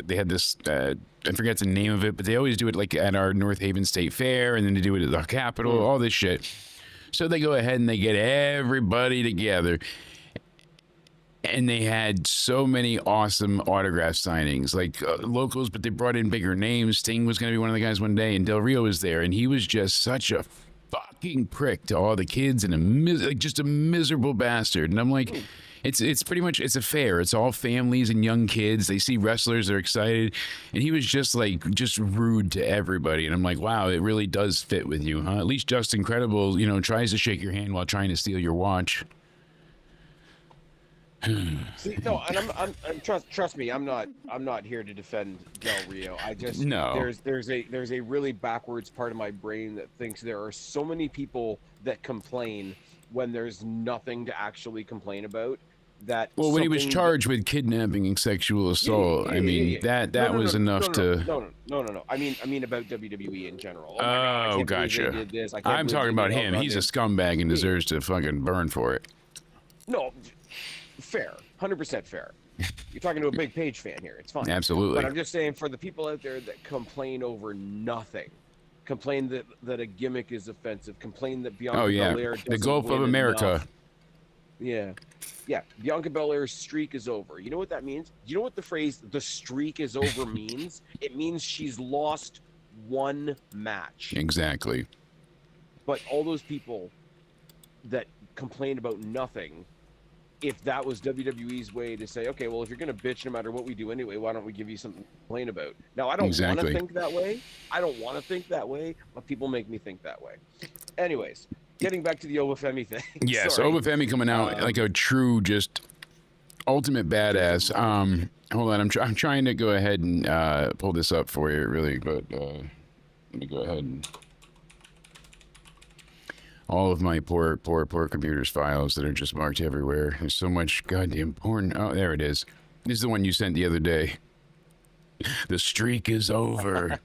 they had this, I forget the name of it, but they always do it like at our North Haven State Fair, and then they do it at the Capitol, all this shit. So they go ahead and they get everybody together. And they had so many awesome autograph signings, like locals, but they brought in bigger names. Sting was going to be one of the guys one day, and Del Rio was there, and he was just such a fucking prick to all the kids and just a miserable bastard. And I'm like, it's pretty much, it's a fair. It's all families and young kids. They see wrestlers, they're excited, and he was just rude to everybody. And I'm like, wow, it really does fit with you, huh? At least Justin Credible, tries to shake your hand while trying to steal your watch. See, no, and I'm trust me, I'm not here to defend Del Rio. I just No. there's a really backwards part of my brain that thinks there are so many people that complain when there's nothing to actually complain about. That Well, when he was charged with kidnapping and sexual assault, that was enough to. No. I mean about WWE in general. Oh, gotcha. I'm talking about him. He's a scumbag and deserves to fucking burn for it. No, fair, 100% fair. You're talking to a big Page fan here. It's fine. Absolutely. But I'm just saying, for the people out there that complain over nothing, complain that a gimmick is offensive, complain that Bianca Belair the Gulf of America. Enough. Yeah, Bianca Belair's streak is over. You know what that means? You know what the phrase "the streak is over" means? It means she's lost one match. Exactly. But all those people that complain about nothing, if that was WWE's way to say, okay, well, if you're going to bitch no matter what we do anyway, why don't we give you something to complain about? Now, I don't want to think that way. But people make me think that way. Anyways, getting back to the Obafemi thing. Yes, Obafemi coming out like a true, just ultimate badass. Hold on, I'm trying to go ahead and pull this up for you, really, but let me go ahead and... all of my poor computer's files that are just marked everywhere. There's so much goddamn porn. Oh, there it is. This is the one you sent the other day. The streak is over.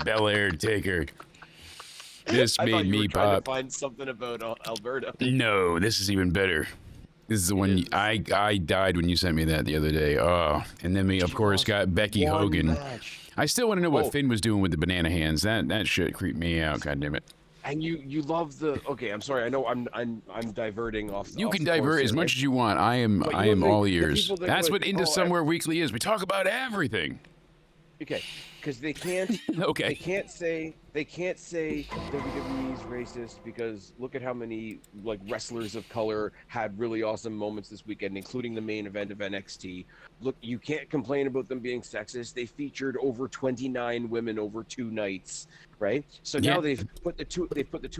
Belair Taker. This made me pop. Trying to find something about Alberta. No, this is even better. This is the one I died when you sent me that the other day. Oh, and then we of course got Becky Hogan. Match. I still want to know what Finn was doing with the banana hands. That shit creeped me out. God damn it. And you love the I'm sorry, I know I'm diverting off. You off can the course divert here, as much right? as you want. I am all ears. That's what Into "Oh, Somewhere Weekly is. We talk about everything. Okay, because they can't. Okay. They can't say WWE's racist because look at how many wrestlers of color had really awesome moments this weekend, including the main event of NXT. Look, you can't complain about them being sexist. They featured over 29 women over 2 nights, right? So now they've put the two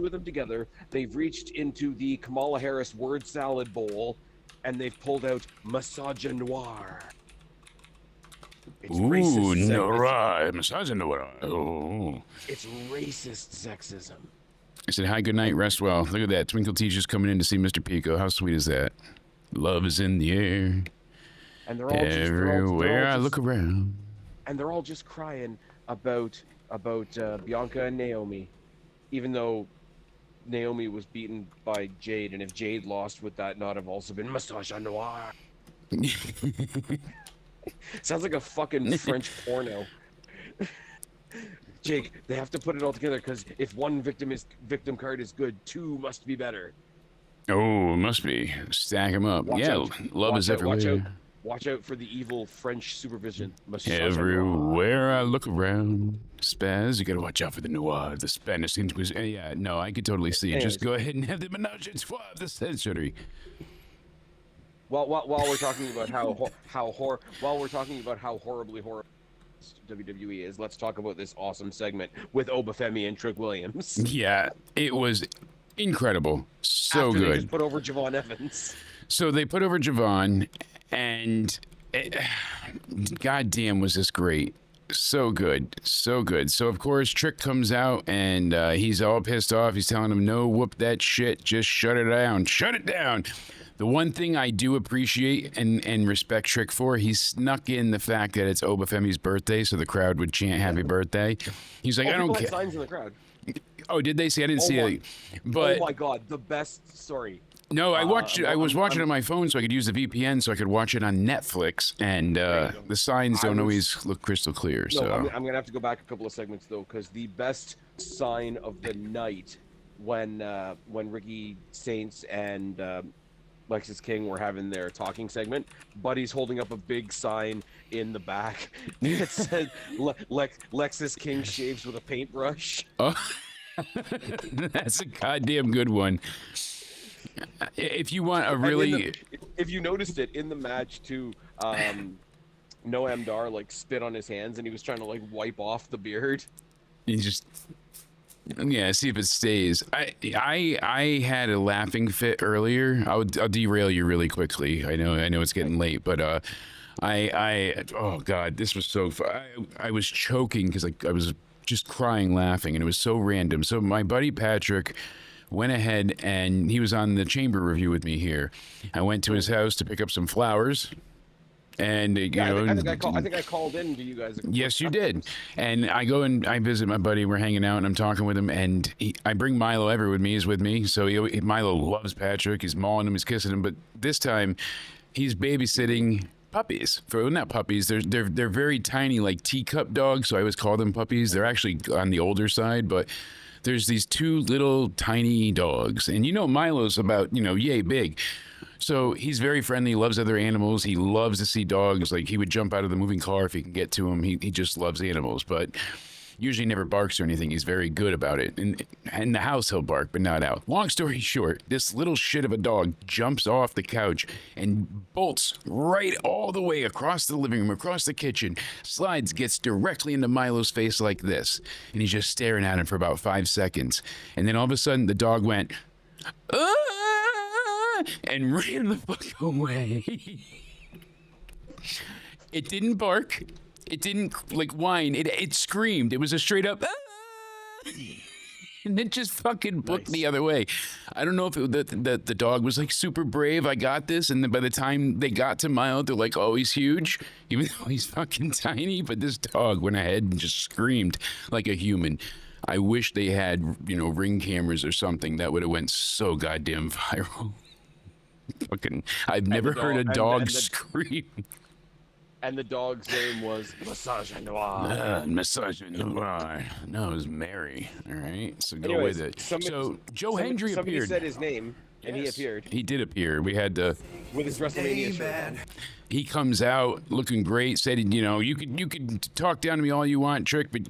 of them together. They've reached into the Kamala Harris word salad bowl, and they've pulled out misogynoir. It's Ooh, racist no, sexism. right. Misogynoir. Oh. It's racist sexism. I said, hi, good night, rest well. Look at that. Twinkle Teacher's coming in to see Mr. Pico. How sweet is that? Love is in the air. And they're all everywhere I look around. And they're all just crying about Bianca and Naomi, even though Naomi was beaten by Jade, and if Jade lost, would that not have also been misogynoir? Sounds like a fucking French porno. Jake, they have to put it all together because if one victim card is good, 2 must be better. Oh, must be. Stack them up. Watch yeah, out. love is everywhere. Watch out for the evil French supervision. Massage Everywhere I look around, Spaz, you gotta watch out for the noir, the Spanish Inquisition. Yeah, no, I could totally see it. Just go ahead and have the menage a trois of the century. While we're talking about how horribly horrible WWE is, let's talk about this awesome segment with Obafemi and Trick Williams. Yeah, it was incredible. So After good. They just put over Javon Evans. So they put over Javon, and goddamn, was this great. So good. So good. So, of course, Trick comes out, and he's all pissed off. He's telling him, no, whoop that shit. Just shut it down. Shut it down. The one thing I do appreciate and respect Trick for, he snuck in the fact that it's Obafemi's birthday, so the crowd would chant happy birthday. He's like, I don't care. Signs in the crowd. Oh, did they see? I didn't see it. Oh But my God, the best story. no, I watched it. I was watching it on my phone, so I could use the VPN, so I could watch it on Netflix. And the signs don't always look crystal clear. No, So I'm gonna have to go back a couple of segments though, because the best sign of the night when Ricky Saints and Lexus King were having their talking segment, Buddy's holding up a big sign in the back that said Lexus King shaves with a paintbrush. oh, that's a goddamn good one. If you want a And really, if you noticed it in the match too, Noam Dar like spit on his hands and he was trying to like wipe off the beard. you just yeah, see if it stays. I had a laughing fit earlier. I'll derail you really quickly. I know it's getting late, but oh god, this was so fun. I was choking because I was just crying laughing, and it was so random. So my buddy Patrick went ahead and he was on the chamber review with me here. I went to his house to pick up some flowers. And you know, I think I called in to you guys. yes, you did. And I go and I visit my buddy. We're hanging out, and I'm talking with him. And I bring Milo everywhere with me. He's with me, so Milo loves Patrick. He's mauling him, he's kissing him. But this time, he's babysitting puppies. For not puppies, they're very tiny, like teacup dogs. So I always call them puppies. They're actually on the older side, but there's these two little tiny dogs, and Milo's about yay big. So he's very friendly, loves other animals. He loves to see dogs. Like, he would jump out of the moving car if he can get to him. He just loves animals, but usually never barks or anything. He's very good about it. And in the house, he'll bark, but not out. Long story short, this little shit of a dog jumps off the couch and bolts right all the way across the living room, across the kitchen, slides, gets directly into Milo's face like this. And he's just staring at him for about 5 seconds. And then all of a sudden, the dog went, "Ah!" and ran the fuck away. It didn't bark. It didn't whine. It screamed. It was a straight up, "Ah!" and it just fucking booked the other way. I don't know if the dog was like super brave. I got this, and then by the time they got to Milo, they're like, "Oh, he's huge," even though he's fucking tiny. But this dog went ahead and just screamed like a human. I wish they had Ring cameras or something. That would have went so goddamn viral. Fucking, I've never heard a dog scream. And the dog's name was Massage Noir. Massage Noir. No, it was Mary. All right, so go Anyways, with it. somebody- Joe Hendry somebody appeared. said his name, and he appeared He did appear. We had with his WrestleMania shirt on. he comes out looking great. Said, you could talk down to me all you want, Trick, but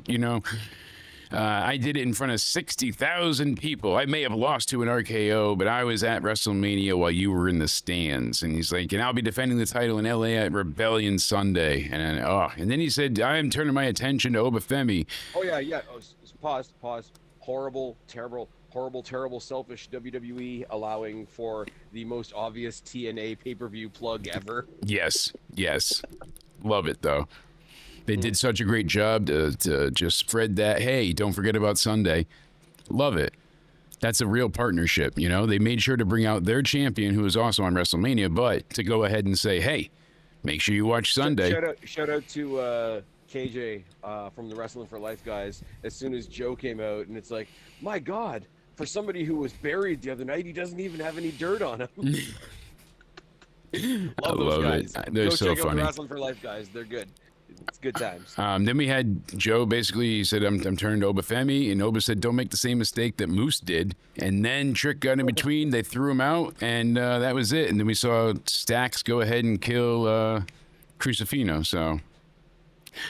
I did it in front of 60,000 people. I may have lost to an RKO, but I was at WrestleMania while you were in the stands. And he's like, and I'll be defending the title in LA at Rebellion Sunday. And then he said, I am turning my attention to Obafemi. Oh yeah. Oh, pause. Horrible, terrible, selfish WWE allowing for the most obvious TNA pay-per-view plug ever. Yes. Love it, though. They did such a great job to just spread that, hey, don't forget about Sunday. Love it. That's a real partnership, They made sure to bring out their champion, who was also on WrestleMania, but to go ahead and say, hey, make sure you watch Sunday. Shout out to KJ from the Wrestling for Life guys. As soon as Joe came out, and it's like, my God, for somebody who was buried the other night, he doesn't even have any dirt on him. I love those guys. it. They're Go so check out funny. the Wrestling for Life guys. They're good. It's good times. Then we had Joe. Basically, he said, "I'm turning to Obafemi," and Oba said, "Don't make the same mistake that Moose did." And then Trick got in between. They threw him out, and that was it. And then we saw Stax go ahead and kill Crucifino. So.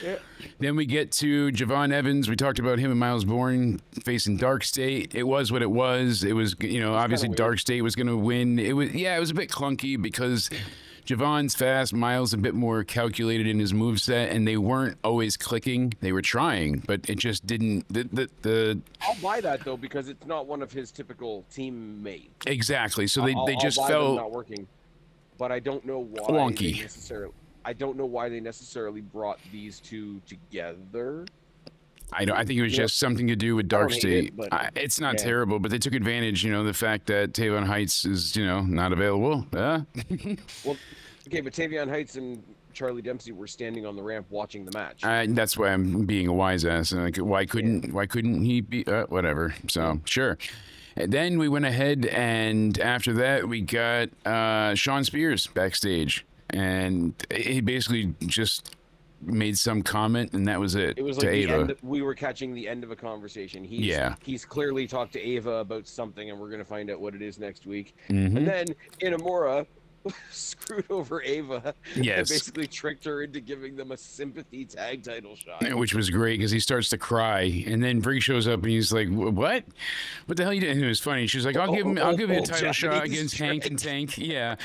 Yeah. Then we get to Javon Evans. We talked about him and Miles Bourne facing Dark State. It was what it was. It was, obviously Dark State was going to win. It was a bit clunky because Javon's fast, Miles a bit more calculated in his moveset, and they weren't always clicking. They were trying, but it just didn't. I'll buy that though because it's not one of his typical teammates. Exactly. So they just I'll buy them felt not working, but I don't know why wonky. I don't know why they necessarily brought these two together. I think it was just something to do with Dark State. It's not terrible, but they took advantage, the fact that Tavon Heights is, not available. Well, okay, but Tavion Heights and Charlie Dempsey were standing on the ramp watching the match. That's why I'm being a wise ass. Like, why couldn't he be? Whatever. So sure. And then we went ahead, and after that, we got Sean Spears backstage, and he basically just made some comment, and that was it. It was like the end we were catching the end of a conversation. He's clearly talked to Ava about something, and we're going to find out what it is next week. Mm-hmm. And then Inamura screwed over Ava. Yes. And basically tricked her into giving them a sympathy tag title shot. Which was great because he starts to cry, and then Briggs shows up and he's like, "What? What the hell you doing?" And it was funny. She's like, "I'll give you a title shot against Hank and Tank." Yeah.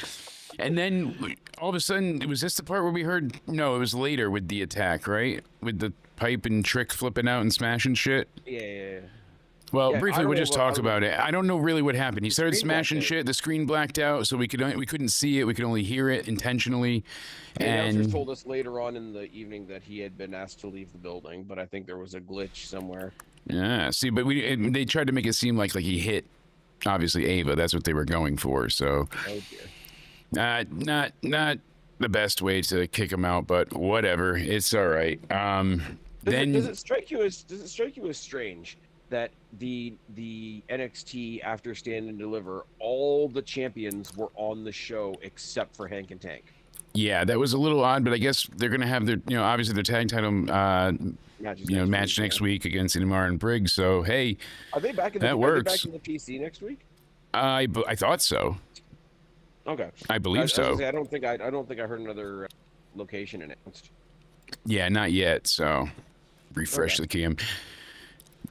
And then all of a sudden, was this the part where we heard? No, it was later with the attack, right? With the pipe and Trick flipping out and smashing shit. Yeah. Well, briefly, we'll just talk about it. I don't know really what happened. He started smashing shit. The screen blacked out, so we couldn't see it. We could only hear it intentionally. The announcers told us later on in the evening that he had been asked to leave the building, but I think there was a glitch somewhere. Yeah. See, but they tried to make it seem like he hit, obviously Ava. That's what they were going for. So, oh dear. Not the best way to kick him out, but whatever. It's all right. Does it strike you as strange that the NXT after Stand and Deliver, all the champions were on the show except for Hank and Tank? Yeah, that was a little odd, but I guess they're gonna have their, obviously their tag title match next week against Inamar and Briggs. So hey, are they back in that works. Are they back in the PC next week? I thought so. Okay, I believe so. I don't think I heard another location announced. Yeah, not yet. So refresh the cam.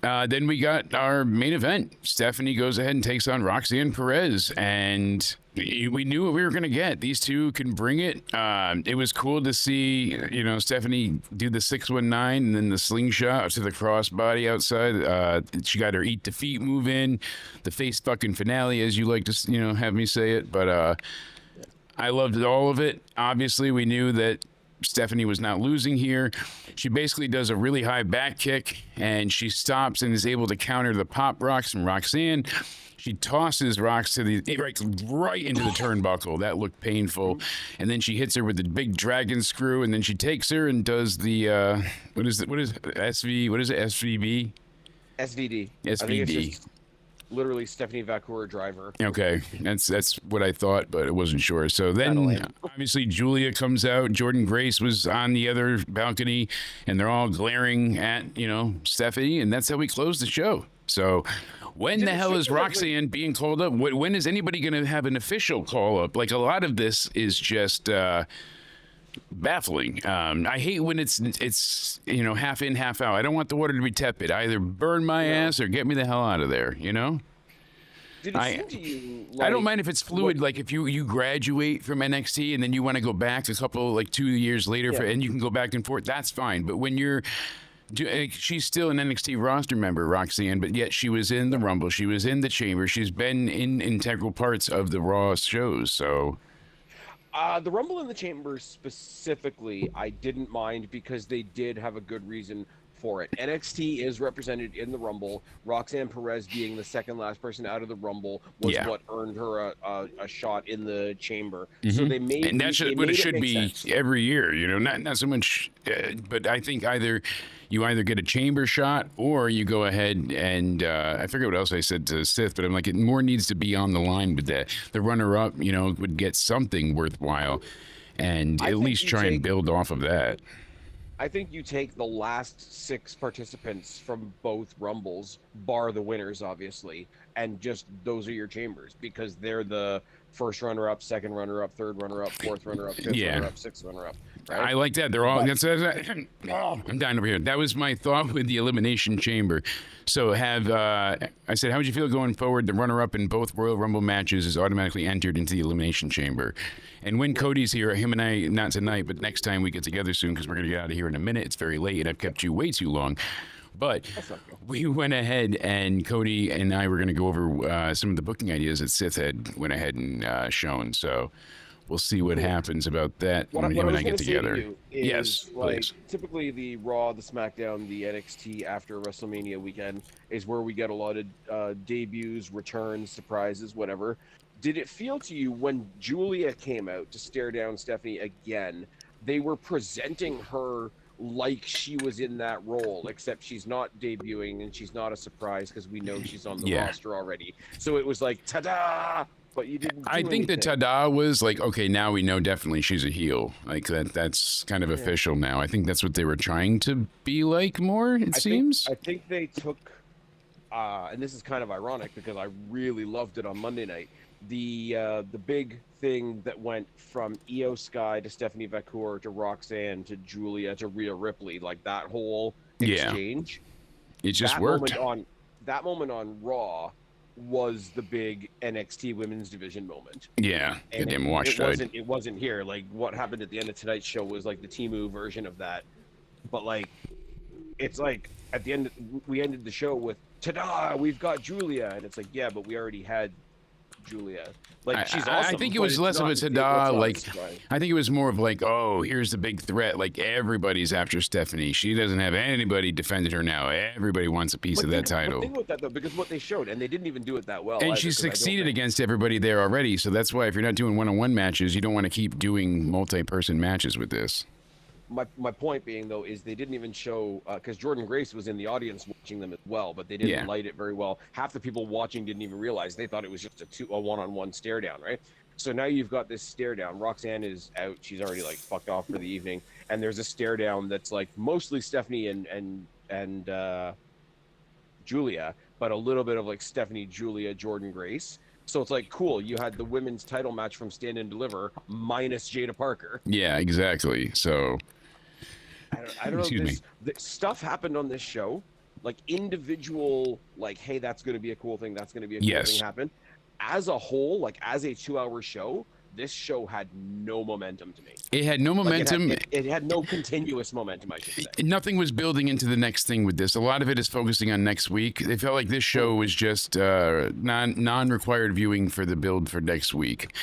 Then we got our main event. Stephanie goes ahead and takes on Roxanne Perez, and we knew what we were going to get. These two can bring it. It was cool to see, Stephanie do the 619 and then the slingshot to the crossbody outside. She got her eat defeat move in, the face fucking finale, as you like to, have me say it. But I loved all of it. Obviously, we knew that Stephanie was not losing here. She basically does a really high back kick, and she stops and is able to counter the pop rocks from Roxanne. She tosses Rox to right into the turnbuckle. That looked painful. And then she hits her with the big dragon screw, and then she takes her and does the what is SVB? SVD. SVD. Literally Stephanie Vacour driver. Okay, that's what I thought, but I wasn't sure. So then, obviously, Julia comes out. Jordan Grace was on the other balcony, and they're all glaring at Stephanie, and that's how we close the show. So, when the hell is Roxanne being called up? When is anybody going to have an official call up? Like, a lot of this is just baffling. I hate when it's half in, half out. I don't want the water to be tepid. Either burn my ass or get me the hell out of there. Did it seem to you I don't mind if it's fluid. Like if you graduate from NXT and then you want to go back a couple 2 years later and you can go back and forth. That's fine. But when she's still an NXT roster member, Roxanne, but yet she was in the Rumble. She was in the Chamber. She's been in integral parts of the Raw shows. So. The Rumble in the Chamber specifically, I didn't mind because they did have a good reason for it. NXT is represented in the Rumble. Roxanne Perez being the second last person out of the Rumble was what earned her a shot in the Chamber. Mm-hmm. So they made and that's what it should be sense. Every year. Not so much, but I think you either get a Chamber shot or you go ahead and I forget what else I said to Sith, but I'm like, it more needs to be on the line with that. The runner-up, would get something worthwhile, and at least try and build off of that. I think you take the last 6 participants from both Rumbles, bar the winners, obviously, and just those are your chambers because they're the first runner-up, second runner-up, third runner-up, fourth runner-up, fifth Yeah. runner-up, sixth runner-up. Right? I like that. They're all. I'm dying over here. That was my thought with the elimination chamber. So I said, how would you feel going forward? The runner-up in both Royal Rumble matches is automatically entered into the elimination chamber. And when Cody's here, him and I, not tonight, but next time we get together soon, because we're gonna get out of here in a minute. It's very late, and I've kept you way too long. But we went ahead, and Cody and I were going to go over some of the booking ideas that Sith had went ahead and shown. So we'll see what happens about that when him and I get together. Yes, please. Typically, the Raw, the SmackDown, the NXT after WrestleMania weekend is where we get a lot of debuts, returns, surprises, whatever. Did it feel to you when Julia came out to stare down Stephanie again, they were presenting her like she was in that role, except she's not debuting and she's not a surprise because we know she's on the roster already. So it was like, ta-da! But you didn't do I think the anything. ta-da was like, okay, now we know definitely she's a heel. Like that's kind of official now. I think that's what they were trying to be like more, it seems. I think they took, and this is kind of ironic because I really loved it on Monday night. The big thing that went from Io Sky to Stephanie Vacour to Roxanne to Julia to Rhea Ripley, like that whole exchange. It just worked. That moment on Raw was the big NXT Women's Division moment. Yeah, and damn watch it wasn't here. Like what happened at the end of tonight's show was like the Temu version of that. But like, it's like at the end we ended the show with ta-da, we've got Julia, and it's like yeah, but we already had Julia. Like she's awesome. I think it was less of a ta-da. Like I think it was more of like, oh, here's the big threat. Like everybody's after Stephanie. She doesn't have anybody defending her now. Everybody wants a piece of that title. Think about that though, because what they showed, and they didn't even do it that well. And she succeeded against everybody there already. So that's why if you're not doing one-on-one matches, you don't want to keep doing multi-person matches with this. My point being though is they didn't even show because Jordan Grace was in the audience watching them as well, but they didn't light it very well. Half the people watching didn't even realize. They thought it was just a one-on-one stare down, right? So now you've got this stare down. Roxanne is out; she's already like fucked off for the evening, and there's a stare down that's like mostly Stephanie and Julia, but a little bit of like Stephanie, Julia, Jordan Grace. So it's like cool. You had the women's title match from Stand and Deliver minus Jada Parker. Yeah, exactly. So. I don't know. Stuff happened on this show, like individual, like, hey, that's going to be a cool thing. That's going to be a cool thing happen. As a whole, like as a 2-hour show, this show had no momentum to me. It had no momentum. It had no continuous momentum, I should say. Nothing was building into the next thing with this. A lot of it is focusing on next week. They felt like this show was just non-required viewing for the build for next week.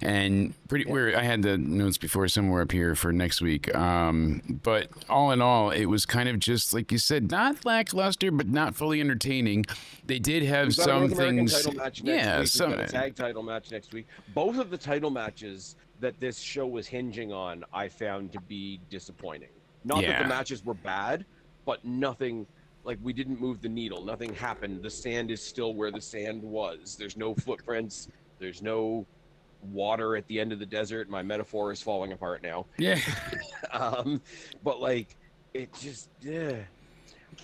And where I had the notes before somewhere up here for next week. But all in all, it was kind of just like you said, not lackluster, but not fully entertaining. They did have some things. Title match next week. We've got a tag title match next week. Both of the title matches that this show was hinging on, I found to be disappointing. Not that the matches were bad, but nothing. Like we didn't move the needle. Nothing happened. The sand is still where the sand was. There's no footprints. There's no water at the end of the desert. My metaphor is falling apart now. Yeah. But like it just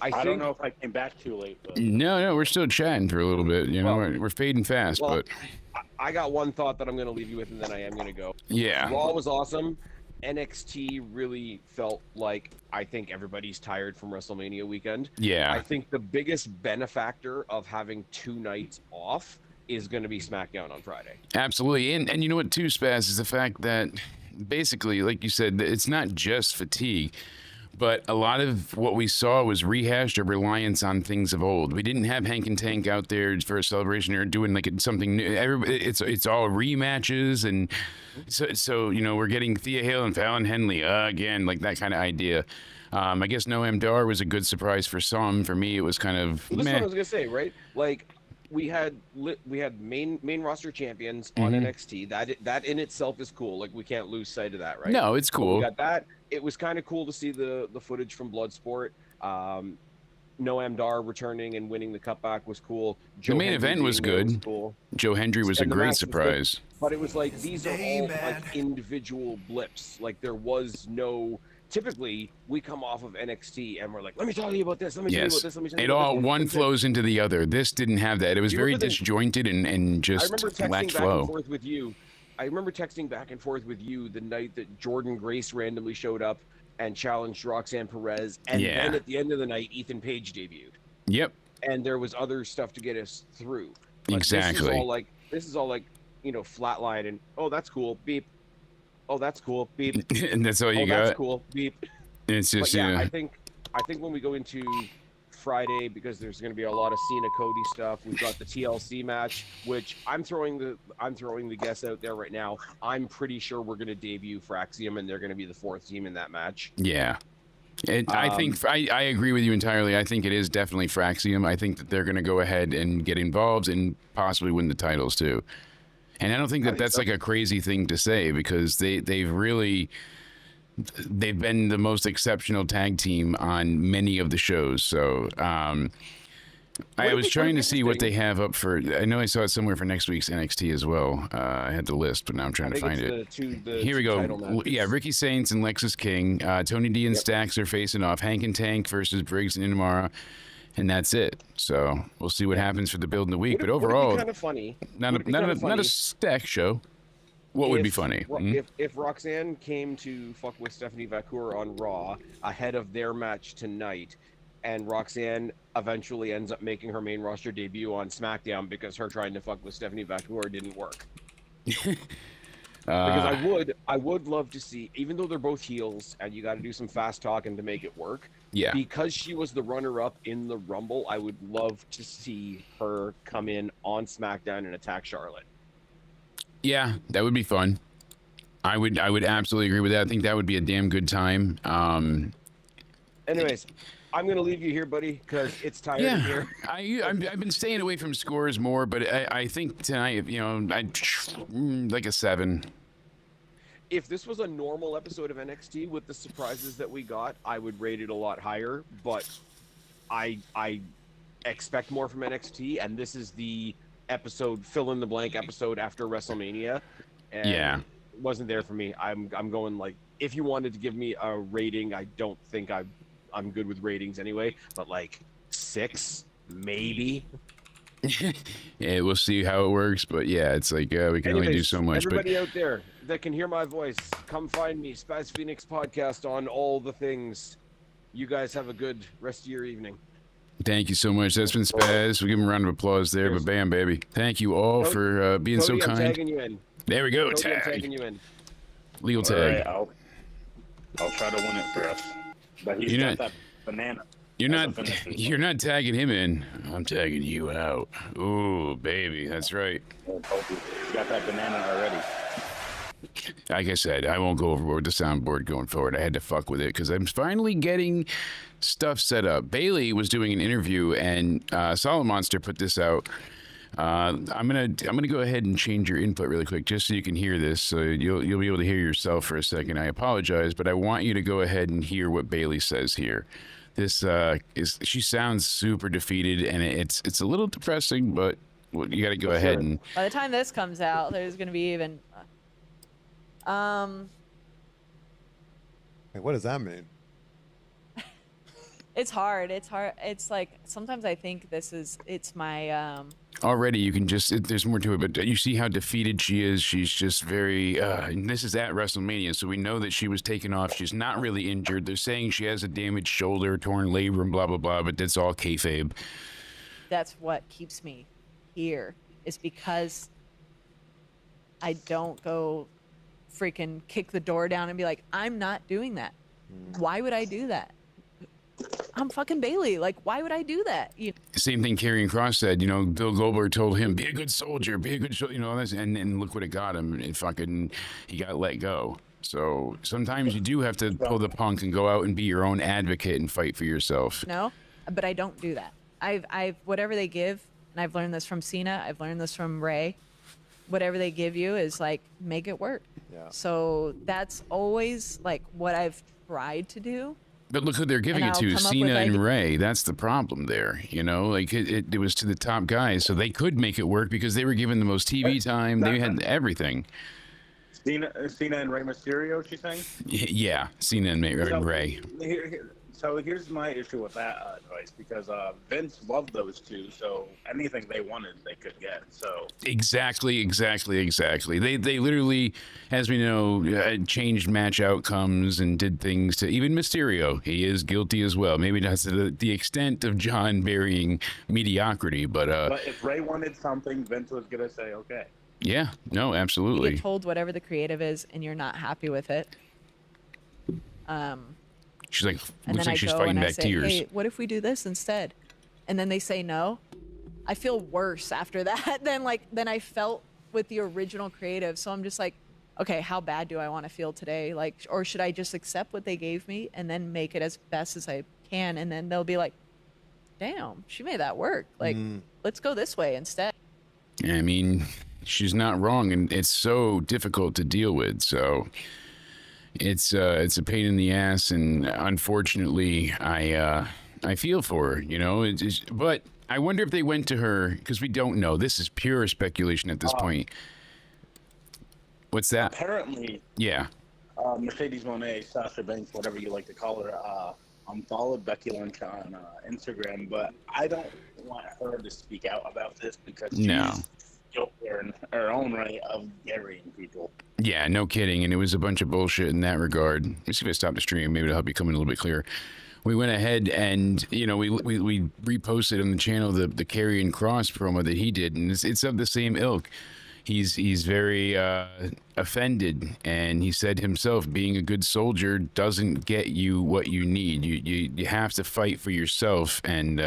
I don't know if I came back too late, but no, we're still chatting for a little bit. You know, we're fading fast, but I got one thought that I'm going to leave you with, and then I am going to go. Yeah. Raw was awesome. NXT really felt like I think everybody's tired from WrestleMania weekend. Yeah. I think the biggest benefactor of having 2 nights off is going to be SmackDown on Friday. Absolutely. And you know what, too, Spaz, is the fact that basically, like you said, it's not just fatigue, but a lot of what we saw was rehashed or reliance on things of old. We didn't have Hank and Tank out there for a celebration or doing like something new. It's all rematches. And so you know, we're getting Thea Hale and Fallon Henley again, like that kind of idea. I guess Noam Dar was a good surprise for some. For me, it was kind of this meh. is what I was gonna say, right? Like we had main roster champions on NXT. That in itself is cool. Like we can't lose sight of that, right? No, it's cool. We got that. It was kind of cool to see the footage from Bloodsport. Noam Dar returning and winning the cutback was cool. The main event was good. Cool. Joe Hendry was a great surprise. But it was like these are all like individual blips. Like there was no typically we come off of NXT and we're like, let me tell you about this, let me tell you about Yes. this, let me tell you It about all this. one flows into the other. This didn't have that. It was You very remember the- disjointed and I just remember texting lacked back flow. and forth with you. I remember texting back and forth with you the night that Jordan Grace randomly showed up and challenged Roxanne Perez, and Yeah. then at the end of the night, Ethan Page debuted, Yep. and there was other stuff to get us through. But Exactly. This is all like flatline and oh that's cool beep, oh that's cool beep, And that's all you oh got. that's cool beep. It's But just yeah, I think when we go into Friday, because there's going to be a lot of Cena Cody stuff. We've got the TLC match, which I'm throwing the guess out there right now. I'm pretty sure we're going to debut Fraxium, and they're going to be the fourth team in that match. yeah. I think I agree with you entirely. I think it is definitely Fraxium. I think that they're going to go ahead and get involved and possibly win the titles too. And I don't think that that's like a crazy thing to say, because they've been the most exceptional tag team on many of the shows. So I was trying to see what they have up for. I know I saw it somewhere for next week's NXT as well. I had the list, but now I'm trying to find it. Here we go. Yeah, Ricky Saints and Lexus King. Tony D and Stax are facing off. Hank and Tank versus Briggs and Inamara. And that's it. So we'll see what happens for the build in the week. But overall, kind of funny. not a stack show. What would be funny? If Roxanne came to fuck with Stephanie Vacour on Raw ahead of their match tonight, and Roxanne eventually ends up making her main roster debut on SmackDown because her trying to fuck with Stephanie Vacour didn't work. Because I would love to see, even though they're both heels and you got to do some fast talking to make it work. Yeah. Because she was the runner-up in the Rumble, I would love to see her come in on SmackDown and attack Charlotte. Yeah, that would be fun. I would absolutely agree with that. I think that would be a damn good time. Anyways, I'm gonna leave you here, buddy, because it's tired in here. I've been staying away from scores more, but I think tonight, I'd like a 7. If this was a normal episode of NXT with the surprises that we got, I would rate it a lot higher. But I expect more from NXT, and this is the episode, fill in the blank episode after WrestleMania. And Yeah. it wasn't there for me. I'm going like, if you wanted to give me a rating, I don't think I'm good with ratings anyway, but like 6 maybe. Yeah, we'll see how it works, but yeah, it's like we can only do so much. Everybody out there that can hear my voice, come find me, Spaz Phoenix Podcast, on all the things. You guys have a good rest of your evening. Thank you so much. That's been Spaz. We'll give him a round of applause there. Cheers. But bam, baby. Thank you all for being Cody, so I'm kind. tagging you in. There we go. Cody, I'm Tag. tagging you in. Legal All tag. right, I'll try to win it for us. But he's You're got not- that banana. You're as a not finisher. you're not tagging him in. I'm tagging you out. Ooh, baby. That's right. He's got that banana already. Like I said, I won't go overboard with the soundboard going forward. I had to fuck with it because I'm finally getting stuff set up. Bailey was doing an interview, and Solid Monster put this out. I'm gonna go ahead and change your input really quick just so you can hear this. So you'll be able to hear yourself for a second. I apologize, but I want you to go ahead and hear what Bailey says here. This she sounds super defeated, and it's a little depressing, but you got to go ahead and. By the time this comes out, there's gonna be even. Hey, what does that mean? It's hard. It's hard. It's like sometimes I think it's my Already, you can just there's more to it, but you see how defeated she is. She's just very. And this is at WrestleMania, so we know that she was taken off. She's not really injured. They're saying she has a damaged shoulder, torn labrum, blah blah blah, but that's all kayfabe. that's what keeps me here is because I don't go freaking kick the door down and be like, I'm not doing that. Why would I do that? I'm fucking Bailey. Like, why would I do that? Same thing Karrion Kross said. Bill Goldberg told him, be a good soldier, be a good soldier, and look what it got him. He got let go. So sometimes you do have to pull the punk and go out and be your own advocate and fight for yourself. No, but I don't do that. I've whatever they give, and I've learned this from Cena. I've learned this from Ray. Whatever they give you is like, make it work. Yeah. So that's always like what I've tried to do. But look who they're giving And it I'll to, come up Cena with and ideas. Ray. That's the problem there. It was to the top guys, so they could make it work because they were given the most TV time. They had everything. Cena and Rey Mysterio, she's saying? Yeah, Cena and Ray. So here's my issue with that advice, because Vince loved those two, so anything they wanted, they could get. So Exactly. They literally, as we know, changed match outcomes and did things to even Mysterio. He is guilty as well. Maybe not to the extent of John burying mediocrity, but if Ray wanted something, Vince was gonna say okay. yeah, no, You absolutely. get told whatever the creative is, and you're not happy with it. She's like, And looks then like she's I go fighting and I back say, tears. hey, what if we do this instead? And then they say no. I feel worse after that than I felt with the original creative. So I'm just like, okay, how bad do I want to feel today? Like, or should I just accept what they gave me and then make it as best as I can? And then they'll be like, damn, she made that work. Like, let's go this way instead. I mean, she's not wrong, and it's so difficult to deal with. So it's a pain in the ass, and unfortunately, I feel for her. You know, but I wonder if they went to her, because we don't know. This is pure speculation at this point. What's that? Apparently, Yeah. Mercedes Moné, Sasha Banks, whatever you like to call her, followed Becky Lynch on Instagram, but I don't want her to speak out about this because she's guilty in her own right of burying people. Yeah, no kidding. And it was a bunch of bullshit in that regard. Let me see if I stop the stream. Maybe it'll help you come in a little bit clearer. We went ahead and, you know, we reposted on the channel the Karrion Kross promo that he did, and it's of the same ilk. He's very offended, and he said himself, being a good soldier doesn't get you what you need. You have to fight for yourself, and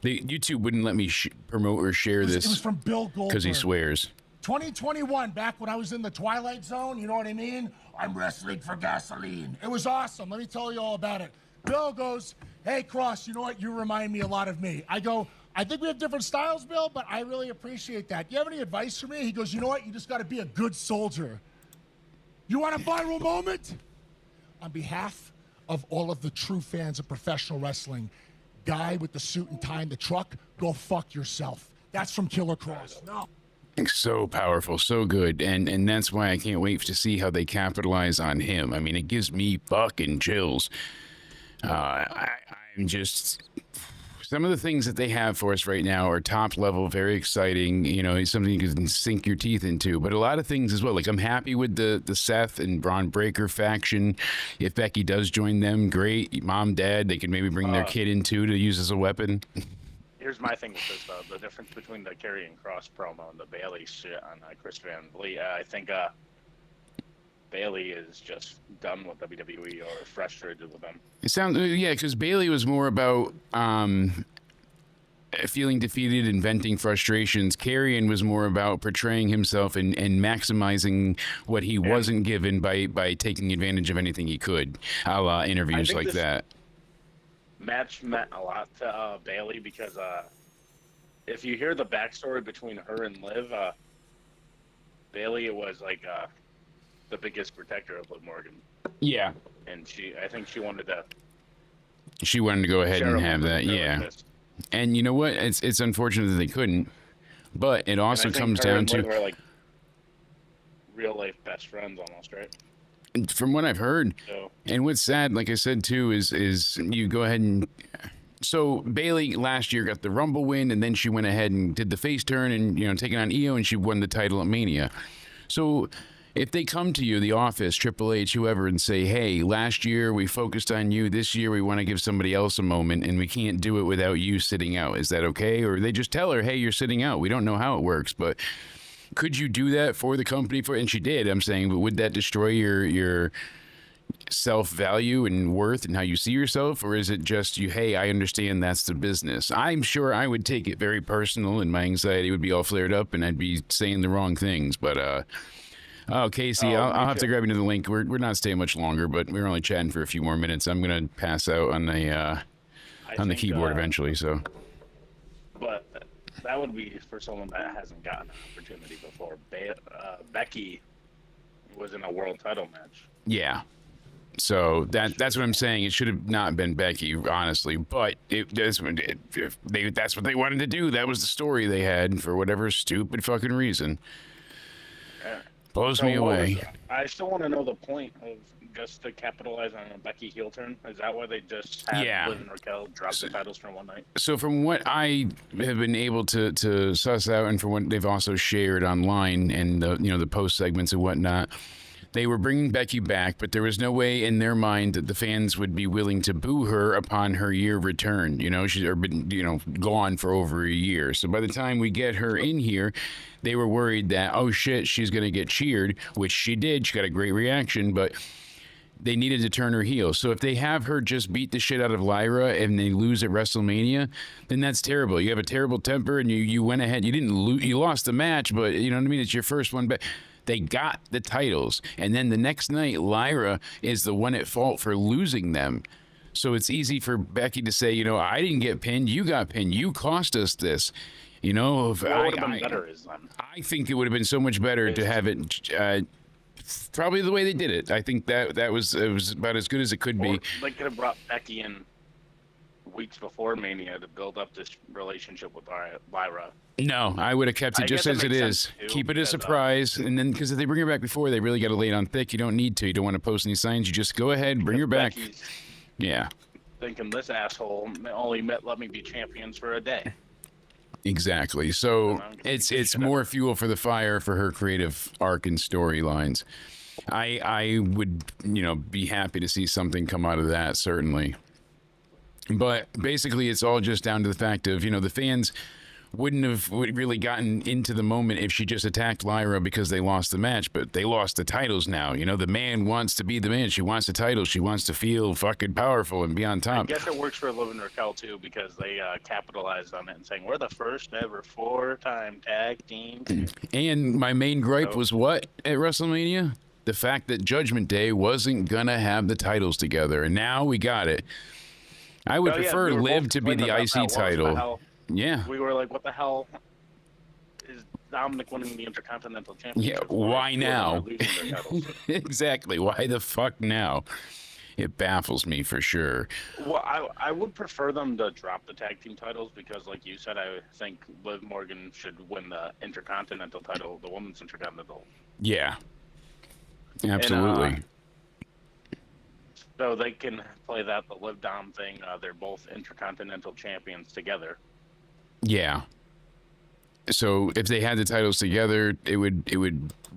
YouTube wouldn't let me promote or share this. It was from Bill Goldberg. Because he swears. 2021, back when I was in the Twilight Zone, you know what I mean? I'm wrestling for gasoline. It was awesome. Let me tell you all about it. Bill goes, hey, Cross, you know what? You remind me a lot of me. I go, I think we have different styles, Bill, but I really appreciate that. Do you have any advice for me? He goes, you know what? You just got to be a good soldier. You want a viral moment? On behalf of all of the true fans of professional wrestling, guy with the suit and tie in the truck, go fuck yourself. That's from Killer Cross. No. So powerful, so good, and that's why I can't wait to see how they capitalize on him. I mean, it gives me fucking chills. I'm just, some of the things that they have for us right now are top level, very exciting. You know, it's something you can sink your teeth into. But a lot of things as well. Like, I'm happy with the Seth and Braun Breaker faction. If Becky does join them, great. Mom, dad, they can maybe bring their kid in too to use as a weapon. Here's my thing with this, though. The difference between the Karrion Kross promo and the Bailey shit on Chris Van Vliet. I think Bailey is just done with WWE or frustrated with them. It sounds, yeah, because Bailey was more about feeling defeated and venting frustrations. Karrion was more about portraying himself and maximizing what he wasn't given by taking advantage of anything he could, a la interviews like that. Match meant a lot to Bailey because if you hear the backstory between her and Liv, Bailey was like the biggest protector of Liv Morgan. Yeah. And I think she wanted to. She wanted to go ahead and have that, yeah. Like, and you know what? It's unfortunate that they couldn't, but it also comes down to. We're like real life best friends almost, right? From what I've heard, and what's sad, like I said too, is you go ahead and. So Bailey last year got the Rumble win, and then she went ahead and did the face turn, and taking on Io, and she won the title at Mania. So if they come to you, the office, Triple H, whoever, and say, hey, last year we focused on you, this year we want to give somebody else a moment, and we can't do it without you sitting out, is that okay? Or they just tell her, hey, you're sitting out. We don't know how it works, but could you do that for the company? And she did, I'm saying, but would that destroy your self-value and worth and how you see yourself? Or is it just you, hey, I understand that's the business? I'm sure I would take it very personal, and my anxiety would be all flared up, and I'd be saying the wrong things, but oh, Casey, I'll have to grab you to the link. We're not staying much longer, but we're only chatting for a few more minutes. I'm gonna pass out on the keyboard eventually. So, but that would be for someone that hasn't gotten an opportunity before. Becky was in a world title match. Yeah. So that's what I'm saying. It should have not been Becky, honestly, but that's what they wanted to do. That was the story they had for whatever stupid fucking reason. Blows So me what away. was- I still want to know the point of just to capitalize on a Becky heel turn. Is that why they just had Yeah. Liv and Raquel drop the titles for one night? So from what I have been able to suss out, and from what they've also shared online and the post segments and whatnot, they were bringing Becky back, but there was no way in their mind that the fans would be willing to boo her upon her year return. She's been gone for over a year. So by the time we get her in here, they were worried that, oh shit, she's gonna get cheered, which she did. She got a great reaction, but they needed to turn her heel. So if they have her just beat the shit out of Lyra and they lose at WrestleMania, then that's terrible. You have a terrible temper and you went ahead. You didn't lose. You lost the match, but you know what I mean? It's your first one back. They got the titles. And then the next night, Lyra is the one at fault for losing them. So it's easy for Becky to say, I didn't get pinned. You got pinned. You cost us this. If What would have been better is then. I think it would have been so much better to have it probably the way they did it. I think it was about as good as it could Or be. they could have brought Becky in weeks before Mania to build up this relationship with Lyra. No, I would have kept it I just guess as that it makes is. sense, too, Keep it a because, surprise, and then because if they bring her back before, they really got to lay it on thick. You don't need to. You don't want to post any signs. You just go ahead, bring her back. Becky's Yeah, thinking this asshole only let me be champions for a day. exactly. So it's more fuel for the fire for her creative arc and storylines. I would be happy to see something come out of that, certainly. But basically, it's all just down to the fact of the fans wouldn't have really gotten into the moment if she just attacked Lyra because they lost the match, but they lost the titles now. The man wants to be the man. She wants the title. She wants to feel fucking powerful and be on I top. guess it works for Liv and Raquel too because they capitalized on it and saying we're the first ever 4-time tag team. And my main gripe was what at WrestleMania? The fact that Judgment Day wasn't gonna have the titles together, and now we got it. I would Oh, yeah, prefer we were Liv both to be complaining the about IC that. What the title. hell? Yeah. We were like, what the hell is Dominic winning the Intercontinental Championship? Yeah, why for? now? Losing their titles. Exactly. Why the fuck now? It baffles me for sure. Well, I would prefer them to drop the tag team titles because, like you said, I think Liv Morgan should win the Intercontinental title, the Women's Intercontinental. Yeah. Absolutely. So they can play the Liv Dom thing. They're both Intercontinental champions together. Yeah. So if they had the titles together, it would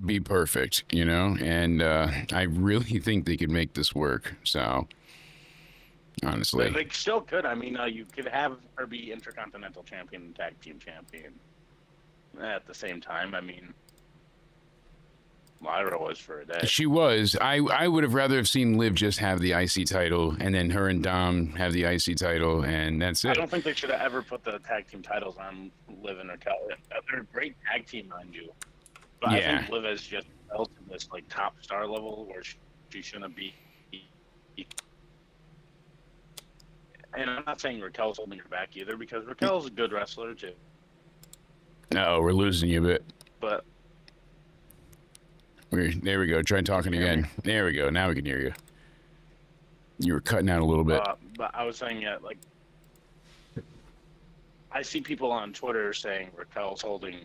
be perfect, And I really think they could make this work. So honestly, They still could. I mean, you could have her be Intercontinental champion and tag team champion at the same time. I mean, Lyra was for a day. she was. I would have rather have seen Liv just have the IC title, and then her and Dom have the IC title, and that's I it. don't think they should have ever put the tag team titles on Liv and Raquel. They're a great tag team, mind you. But I think Liv has just built to this top star level where she shouldn't be. And I'm not saying Raquel's holding her back either because Raquel's a good wrestler too. No, we're losing you a bit. But There we go. Try talking again. There we go. Now we can hear you. You were cutting out a little bit. but I was saying I see people on Twitter saying Raquel's holding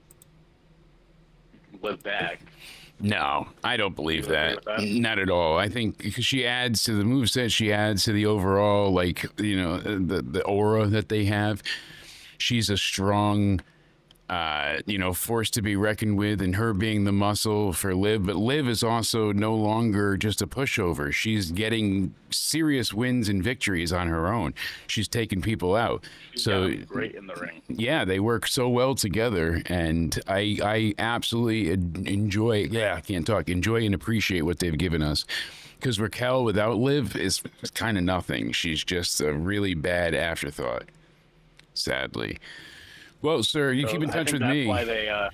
Liv back. No, I don't believe You agree that. with that? Not at all. I think because she adds to the moveset, she adds to the overall, the aura that they have. She's a strong, force to be reckoned with, and her being the muscle for Liv. But Liv is also no longer just a pushover. She's getting serious wins and victories on her own. She's taking people out. She's So got 'em great in the ring. yeah, they work so well together, and I absolutely enjoy. Yeah, I can't talk. Enjoy and appreciate what they've given us. Because Raquel without Liv is kind of nothing. She's just a really bad afterthought. Sadly. Well, sir, you keep in touch with me. That's why they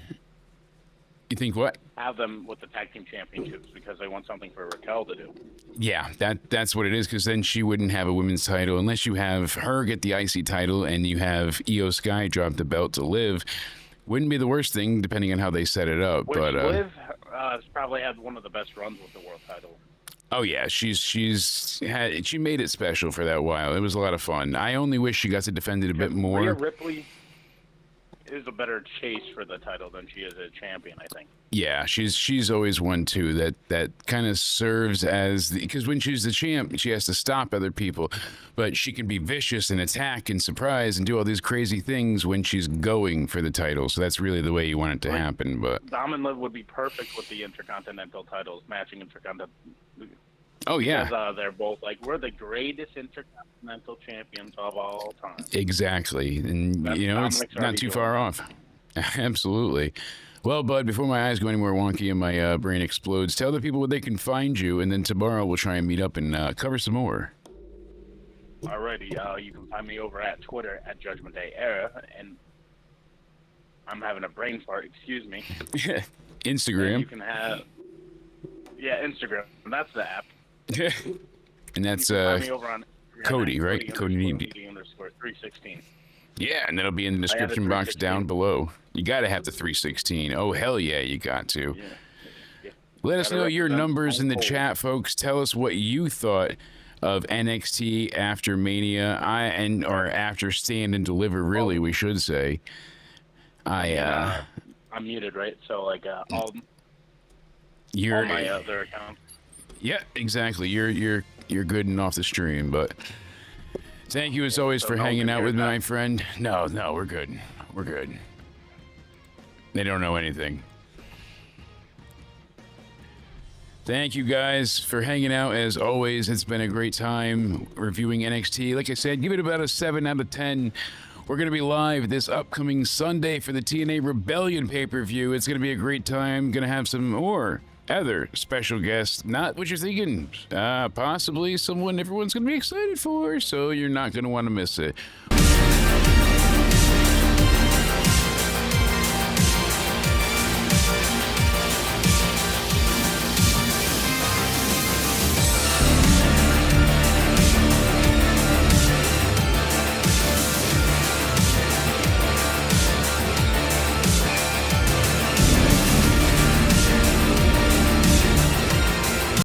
You think what? have them with the tag team championships because they want something for Raquel to do. Yeah, that's what it is. Because then she wouldn't have a women's title unless you have her get the IC title and you have Io Sky drop the belt to Liv. Wouldn't be the worst thing, depending on how they set it up. Which But Liv has probably had one of the best runs with the world title. oh yeah, she made it special for that while. It was a lot of fun. I only wish she got to defend it a bit more. Rhea Ripley is a better chase for the title than she is a champion, I think. Yeah, she's always one too that kind of serves as because when she's the champ, she has to stop other people, but she can be vicious and attack and surprise and do all these crazy things when she's going for the title. So that's really the way you want it to happen. But Dom and Liv would be perfect with the Intercontinental titles, matching Intercontinental. oh yeah, Because they're both like, we're the greatest Intercontinental champions of all time. exactly, and That's you know it's Dominic's not already too doing far that. off. Absolutely. Well, bud, before my eyes go any more wonky and my brain explodes, tell the people where they can find you, and then tomorrow we'll try and meet up and cover some more. Alrighty, you can find me over at Twitter at Judgment Day Era, and I'm having a brain fart, excuse me. And Instagram. you can have, Instagram, that's the app. And that's You can find me over on Instagram Cody, at right? Cody Needy. _316. Yeah, and that'll be in the description box down below. You got to have the 316. Oh, hell yeah, you got to. Yeah. Let us Gotta know your represent numbers in the Stone Cold. chat, folks. Tell us what you thought of NXT after Mania, or after Stand and Deliver, really, we should say. I'm muted, right? So, like, all You're my other accounts. yeah, exactly. You're good and off the stream, but thank you as always so for no hanging one out can with me, hear my friend. No, we're good. We're good. They don't know anything. Thank you guys for hanging out as always. It's been a great time reviewing NXT. Like I said, give it about a 7 out of 10. We're going to be live this upcoming Sunday for the TNA Rebellion pay-per-view. It's going to be a great time. Going to have some more other special guests. Not what you're thinking. Possibly someone everyone's going to be excited for, so you're not going to want to miss it.